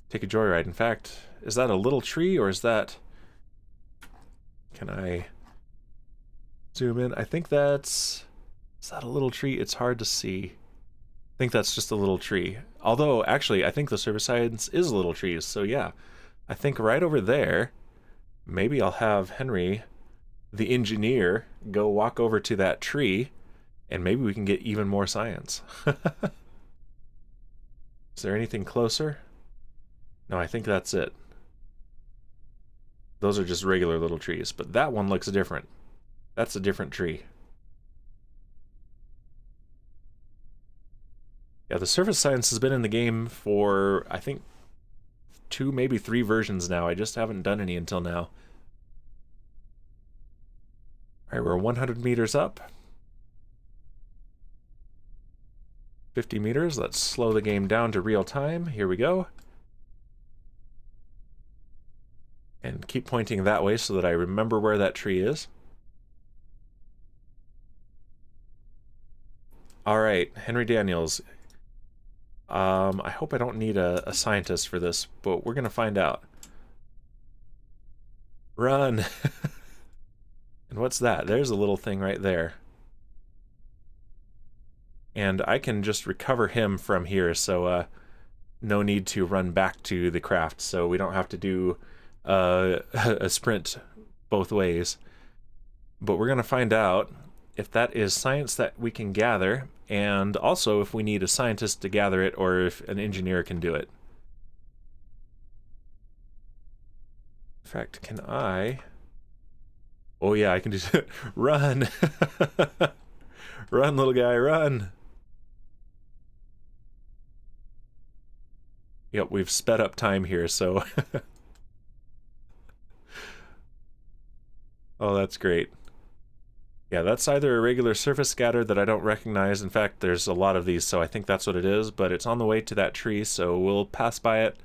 take a joyride. In fact, is that a little tree or is that... Can I zoom in? I think that's... Is that a little tree? It's hard to see. I think that's just a little tree. Although, actually, I think the service science is little trees. So yeah, I think right over there, maybe I'll have Henry, the engineer, go walk over to that tree, and maybe we can get even more science. Is there anything closer? No, I think that's it. Those are just regular little trees, but that one looks different. That's a different tree. Yeah, the surface science has been in the game for, I think, 2, maybe 3 versions now. I just haven't done any until now. Alright, we're 100 meters up. 50 meters. Let's slow the game down to real time. Here we go. And keep pointing that way so that I remember where that tree is. Alright, Henry Daniels. I hope I don't need a scientist for this, but we're gonna find out. Run! And what's that? There's a little thing right there. And I can just recover him from here, so no need to run back to the craft, so we don't have to do a sprint both ways. But we're gonna find out if that is science that we can gather, and also if we need a scientist to gather it, or if an engineer can do it. In fact, can I... Oh yeah, I can do... Run! Run, little guy, run! Yep, we've sped up time here, so... Oh, that's great. Yeah, that's either a regular surface scatter that I don't recognize. In fact, there's a lot of these, so I think that's what it is, but it's on the way to that tree, so we'll pass by it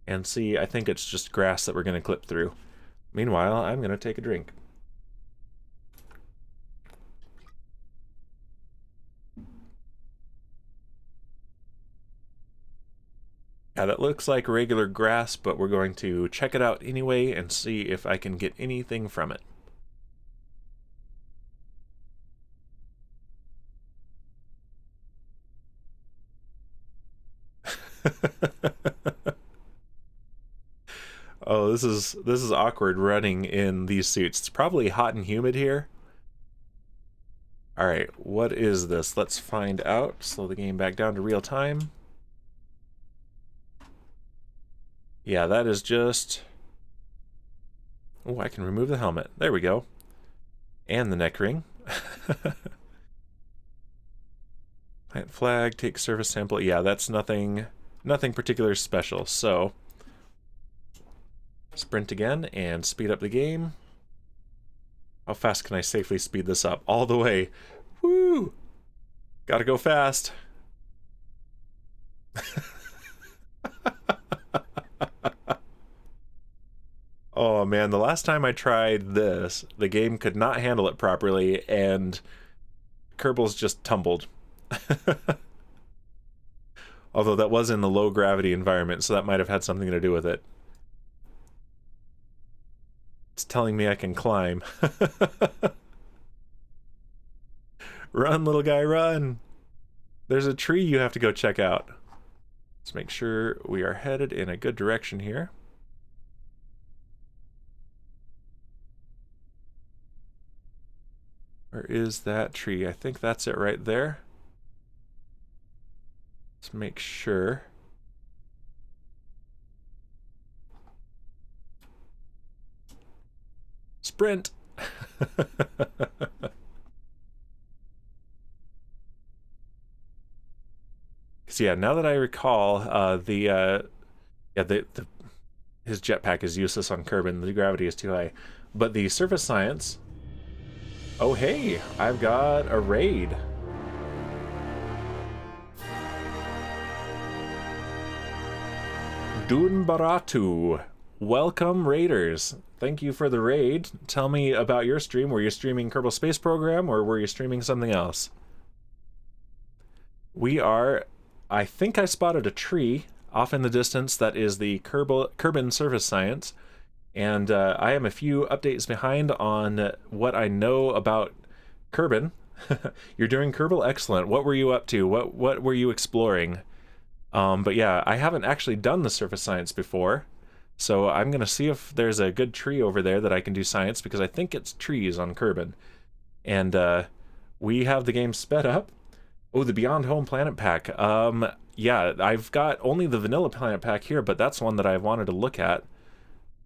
and see. I think it's just grass that we're going to clip through. Meanwhile, I'm going to take a drink. Yeah, that looks like regular grass, but we're going to check it out anyway and see if I can get anything from it. Oh, this is awkward running in these suits. It's probably hot and humid here. Alright, what is this? Let's find out. Slow the game back down to real time. Yeah, that is just... Oh, I can remove the helmet. There we go. And the neck ring. Plant flag, take surface sample. Yeah, that's nothing particular special. So, sprint again and speed up the game. How fast can I safely speed this up? All the way. Woo! Gotta go fast. Oh man, the last time I tried this, the game could not handle it properly, and Kerbals just tumbled. Although that was in the low gravity environment, so that might have had something to do with it. It's telling me I can climb. Run, little guy, run! There's a tree you have to go check out. Let's make sure we are headed in a good direction here. Where is that tree? I think that's it right there. Let's make sure. Sprint! So yeah, now that I recall, his jetpack is useless on Kerbin. The gravity is too high. But the surface science... Oh hey, I've got a raid. Dun Baratu. Welcome, raiders. Thank you for the raid. Tell me about your stream. Were you streaming Kerbal Space Program, or were you streaming something else? We are... I think I spotted a tree off in the distance that is the Kerbin surface science. And I am a few updates behind on what I know about Kerbin. You're doing Kerbal excellent. What were you up to? What were you exploring? But yeah, I haven't actually done the surface science before. So I'm going to see if there's a good tree over there that I can do science, because I think it's trees on Kerbin. And we have the game sped up. Oh, the Beyond Home Planet Pack. Yeah, I've got only the vanilla planet pack here, but that's one that I wanted to look at.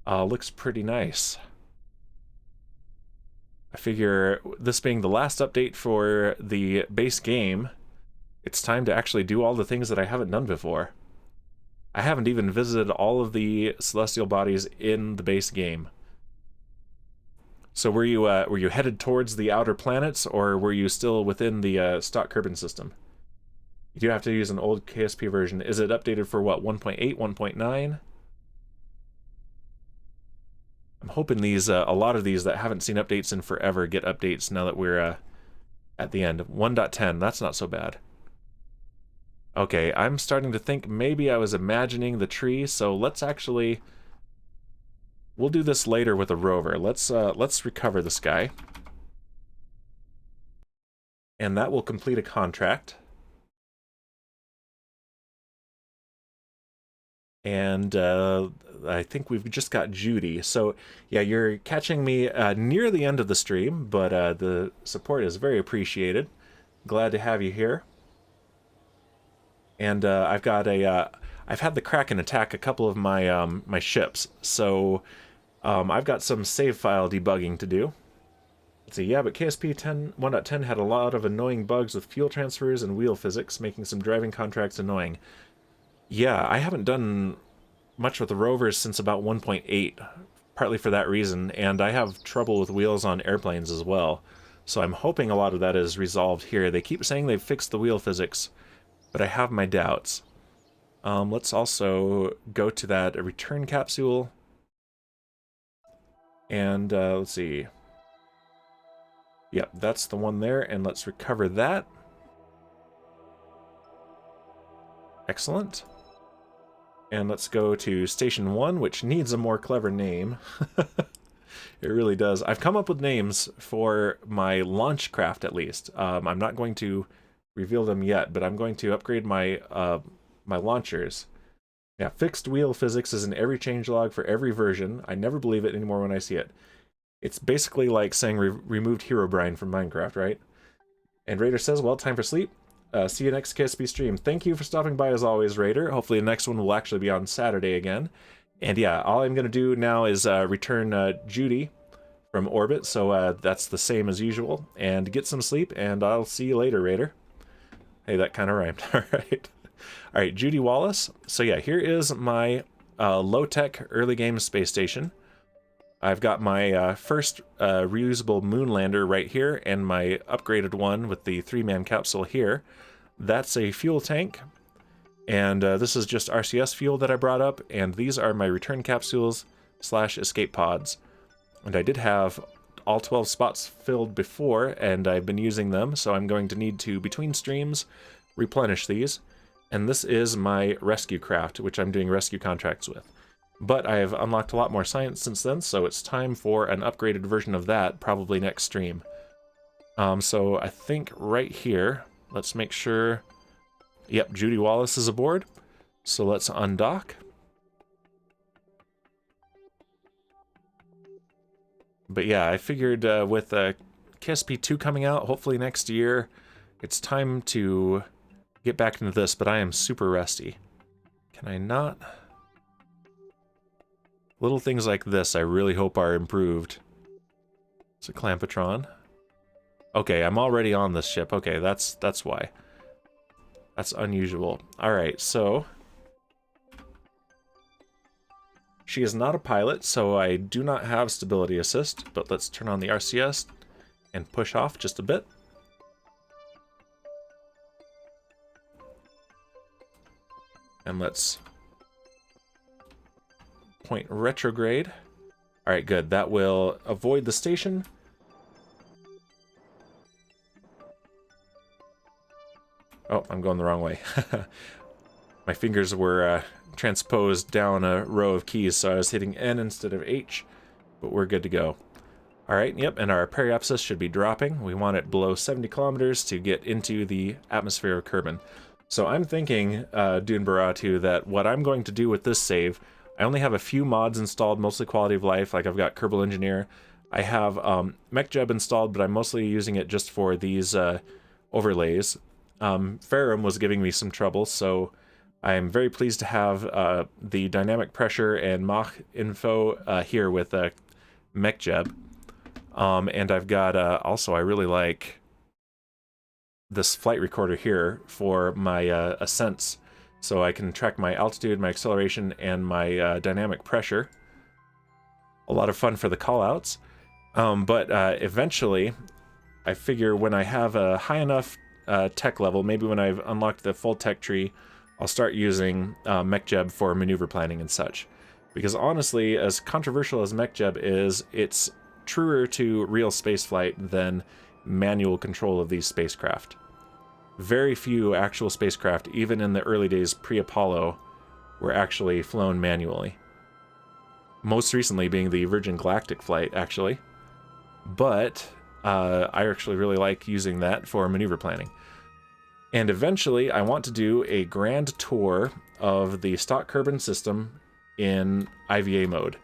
Looks pretty nice. I figure this being the last update for the base game, it's time to actually do all the things that I haven't done before. I haven't even visited all of the celestial bodies in the base game. So were you headed towards the outer planets, or were you still within the stock Kerbal system? You do have to use an old KSP version. Is it updated for what, 1.8, 1.9? I'm hoping these a lot of these that haven't seen updates in forever get updates now that we're at the end. 1.10, that's not so bad. Okay, I'm starting to think maybe I was imagining the tree, so let's actually... We'll do this later with a rover. Let's recover this guy. And that will complete a contract. And I think we've just got Judy. So yeah, you're catching me near the end of the stream, but the support is very appreciated. Glad to have you here. And I've got I've had the Kraken attack a couple of my my ships, so I've got some save file debugging to do. Let's see, yeah, but KSP 1.10 had a lot of annoying bugs with fuel transfers and wheel physics, making some driving contracts annoying. Yeah, I haven't done much with the rovers since about 1.8, partly for that reason, and I have trouble with wheels on airplanes as well. So I'm hoping a lot of that is resolved here. They keep saying they've fixed the wheel physics, but I have my doubts. Let's also go to that return capsule. And let's see. Yep, that's the one there, and let's recover that. Excellent. And let's go to Station 1, which needs a more clever name. It really does. I've come up with names for my launch craft, at least. I'm not going to reveal them yet, but I'm going to upgrade my my launchers. Yeah, fixed wheel physics is in every changelog for every version. I never believe it anymore when I see it. It's basically like saying removed Herobrine from Minecraft, right? And Raider says, well, time for sleep. See you next KSP stream. Thank you for stopping by as always, Raider. Hopefully the next one will actually be on Saturday again. And yeah, all I'm going to do now is return Judy from orbit, so that's the same as usual. And get some sleep, and I'll see you later, Raider. Hey, that kind of rhymed. All right. All right, Judy Wallace. So yeah, here is my low-tech early game space station. I've got my first reusable moon lander right here, and my upgraded one with the 3-man capsule here. That's a fuel tank, and this is just RCS fuel that I brought up, and these are my return capsules / escape pods. And I did have all 12 spots filled before, and I've been using them, so I'm going to need to, between streams, replenish these. And this is my rescue craft, which I'm doing rescue contracts with. But I have unlocked a lot more science since then, so it's time for an upgraded version of that, probably next stream. So I think right here, let's make sure... Yep, Judy Wallace is aboard. So let's undock. But yeah, I figured with KSP 2 coming out, hopefully next year, it's time to get back into this, but I am super rusty. Can I not? Little things like this I really hope are improved. It's a Clampatron. Okay, I'm already on this ship. Okay, that's why. That's unusual. Alright, so... She is not a pilot, so I do not have stability assist, but let's turn on the RCS and push off just a bit. And let's point retrograde. Alright, good. That will avoid the station. Oh, I'm going the wrong way. My fingers were transposed down a row of keys, so I was hitting N instead of H, but we're good to go. Alright, yep, and our periapsis should be dropping. We want it below 70 kilometers to get into the atmosphere of Kerbal. So I'm thinking, Dune Baratu, that what I'm going to do with this save, I only have a few mods installed, mostly quality of life, like I've got Kerbal Engineer. I have MechJeb installed, but I'm mostly using it just for these overlays. Ferrum was giving me some trouble, so I am very pleased to have the dynamic pressure and Mach info here with MechJeb. And I've got, also, I really like this flight recorder here for my ascents, so I can track my altitude, my acceleration, and my dynamic pressure. A lot of fun for the callouts. But eventually, I figure when I have a high enough tech level, maybe when I've unlocked the full tech tree, I'll start using MechJeb for maneuver planning and such. Because honestly, as controversial as MechJeb is, it's truer to real spaceflight than manual control of these spacecraft. Very few actual spacecraft, even in the early days pre-Apollo, were actually flown manually. Most recently being the Virgin Galactic flight, actually. But I actually really like using that for maneuver planning. And eventually, I want to do a grand tour of the stock Kerbal system in IVA mode.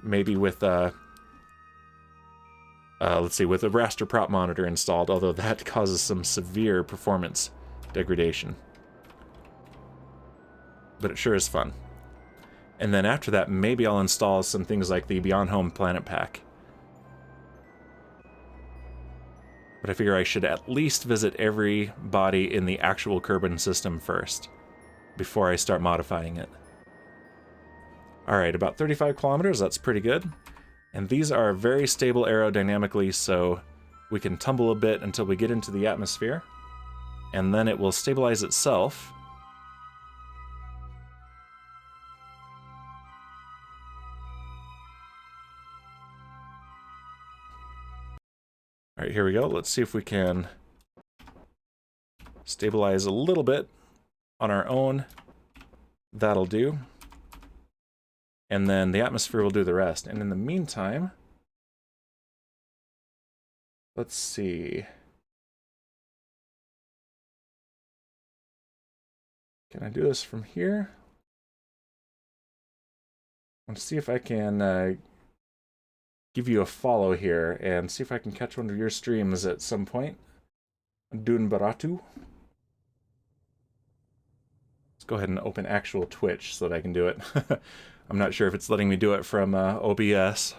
Maybe with let's see, with a raster prop monitor installed, although that causes some severe performance degradation. But it sure is fun. And then after that, maybe I'll install some things like the Beyond Home Planet Pack. But I figure I should at least visit every body in the actual Kerbal system first, before I start modifying it. Alright, about 35 kilometers, that's pretty good. And these are very stable aerodynamically, so we can tumble a bit until we get into the atmosphere. And then it will stabilize itself. Alright, here we go. Let's see if we can stabilize a little bit on our own. That'll do. And then the atmosphere will do the rest. And in the meantime, let's see. Can I do this from here? I want to see if I can give you a follow here and see if I can catch one of your streams at some point. Dun Baratu. Let's go ahead and open actual Twitch so that I can do it. I'm not sure if it's letting me do it from OBS.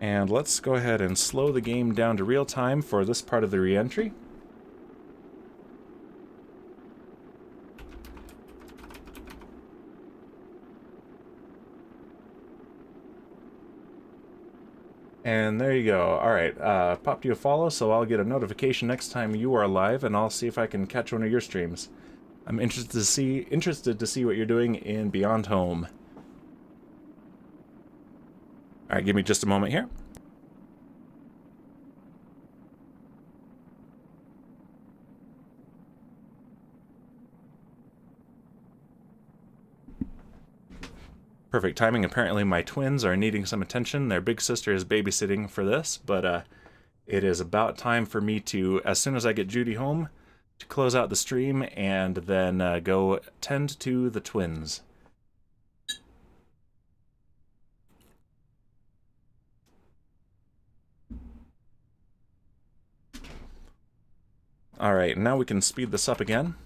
And let's go ahead and slow the game down to real time for this part of the re-entry. And there you go. Alright, popped you a follow, so I'll get a notification next time you are live, and I'll see if I can catch one of your streams. I'm interested to see what you're doing in Beyond Home. Alright, give me just a moment here. Perfect timing. Apparently my twins are needing some attention. Their big sister is babysitting for this, but it is about time for me to, as soon as I get Judy home, to close out the stream and then go tend to the twins. Alright, now we can speed this up again.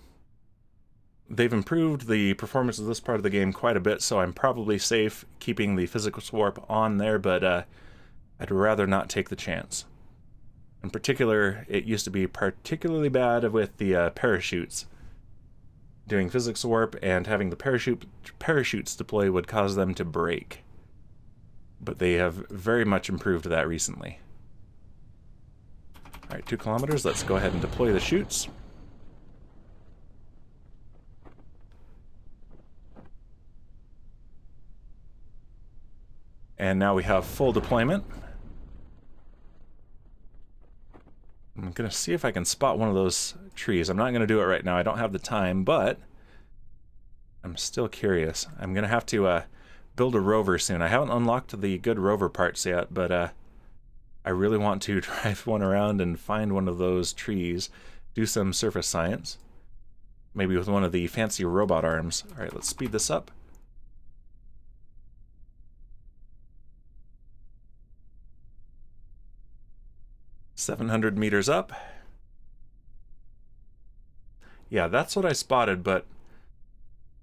They've improved the performance of this part of the game quite a bit, so I'm probably safe keeping the physical warp on there, but I'd rather not take the chance. In particular, it used to be particularly bad with the parachutes. Doing physics warp and having the parachutes deploy would cause them to break. But they have very much improved that recently. Alright, 2 kilometers, let's go ahead and deploy the chutes. And now we have full deployment. I'm going to see if I can spot one of those trees. I'm not going to do it right now. I don't have the time, but I'm still curious. I'm going to have to build a rover soon. I haven't unlocked the good rover parts yet, but I really want to drive one around and find one of those trees, do some surface science. Maybe with one of the fancy robot arms. All right, let's speed this up. 700 meters up. Yeah, that's what I spotted, but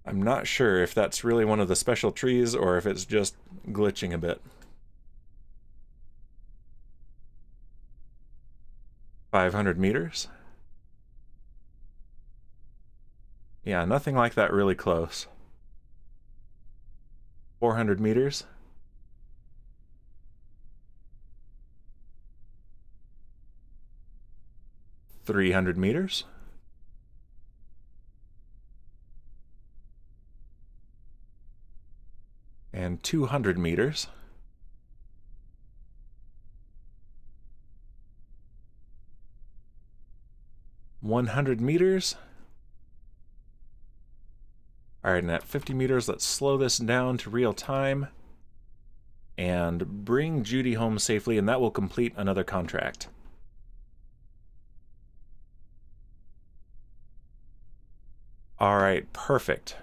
I'm not sure if that's really one of the special trees or if it's just glitching a bit. 500 meters. Yeah, nothing like that really close. 400 meters. 300 meters. And 200 meters. $100 meters. All right, and at 50 meters, let's slow this down to real time and bring Judy home safely, and that will complete another contract. All right, perfect.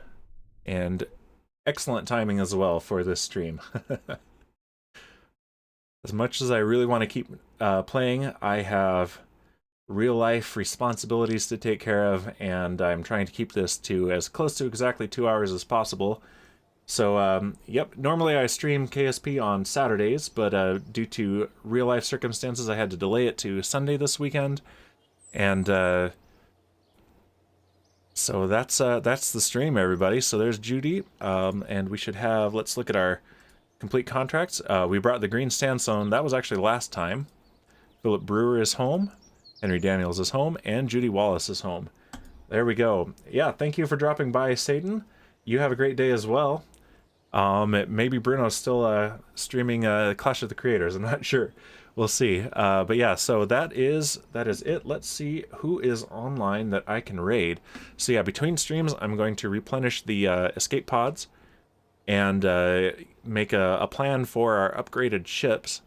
And excellent timing as well for this stream. As much as I really want to keep playing, I have real-life responsibilities to take care of, and I'm trying to keep this to as close to exactly 2 hours as possible. So, yep, normally I stream KSP on Saturdays, but due to real-life circumstances, I had to delay it to Sunday this weekend. And so that's the stream, everybody. So there's Judy, and we should have, let's look at our complete contracts. We brought the green sandstone. That was actually last time. Philip Brewer is home. Henry Daniels is home, and Judy Wallace is home. There we go. Yeah, thank you for dropping by, Satan. You have a great day as well. Maybe Bruno's still streaming Clash of the Creators. I'm not sure. We'll see. But yeah, so that is it. Let's see who is online that I can raid. So yeah, between streams, I'm going to replenish the escape pods and make a plan for our upgraded ships.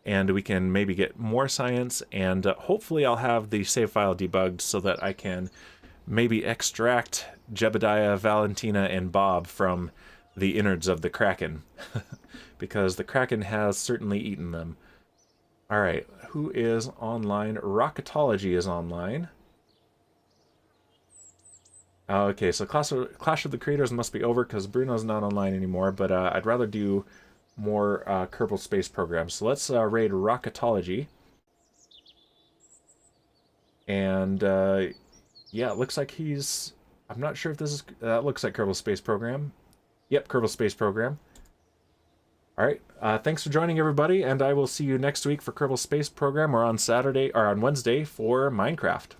And we can maybe get more science, and hopefully I'll have the save file debugged so that I can maybe extract Jebediah, Valentina, and Bob from the innards of the Kraken. Because the Kraken has certainly eaten them. Alright, who is online? Rocketology is online. Okay, so Clash of the Creators must be over because Bruno's not online anymore, but I'd rather do more Kerbal Space programs. So let's raid Rocketology. And yeah, it looks like he's... I'm not sure if this is... That looks like Kerbal Space Program. Yep, Kerbal Space Program. Alright, thanks for joining, everybody, and I will see you next week for Kerbal Space Program, or on Saturday, or on Wednesday for Minecraft.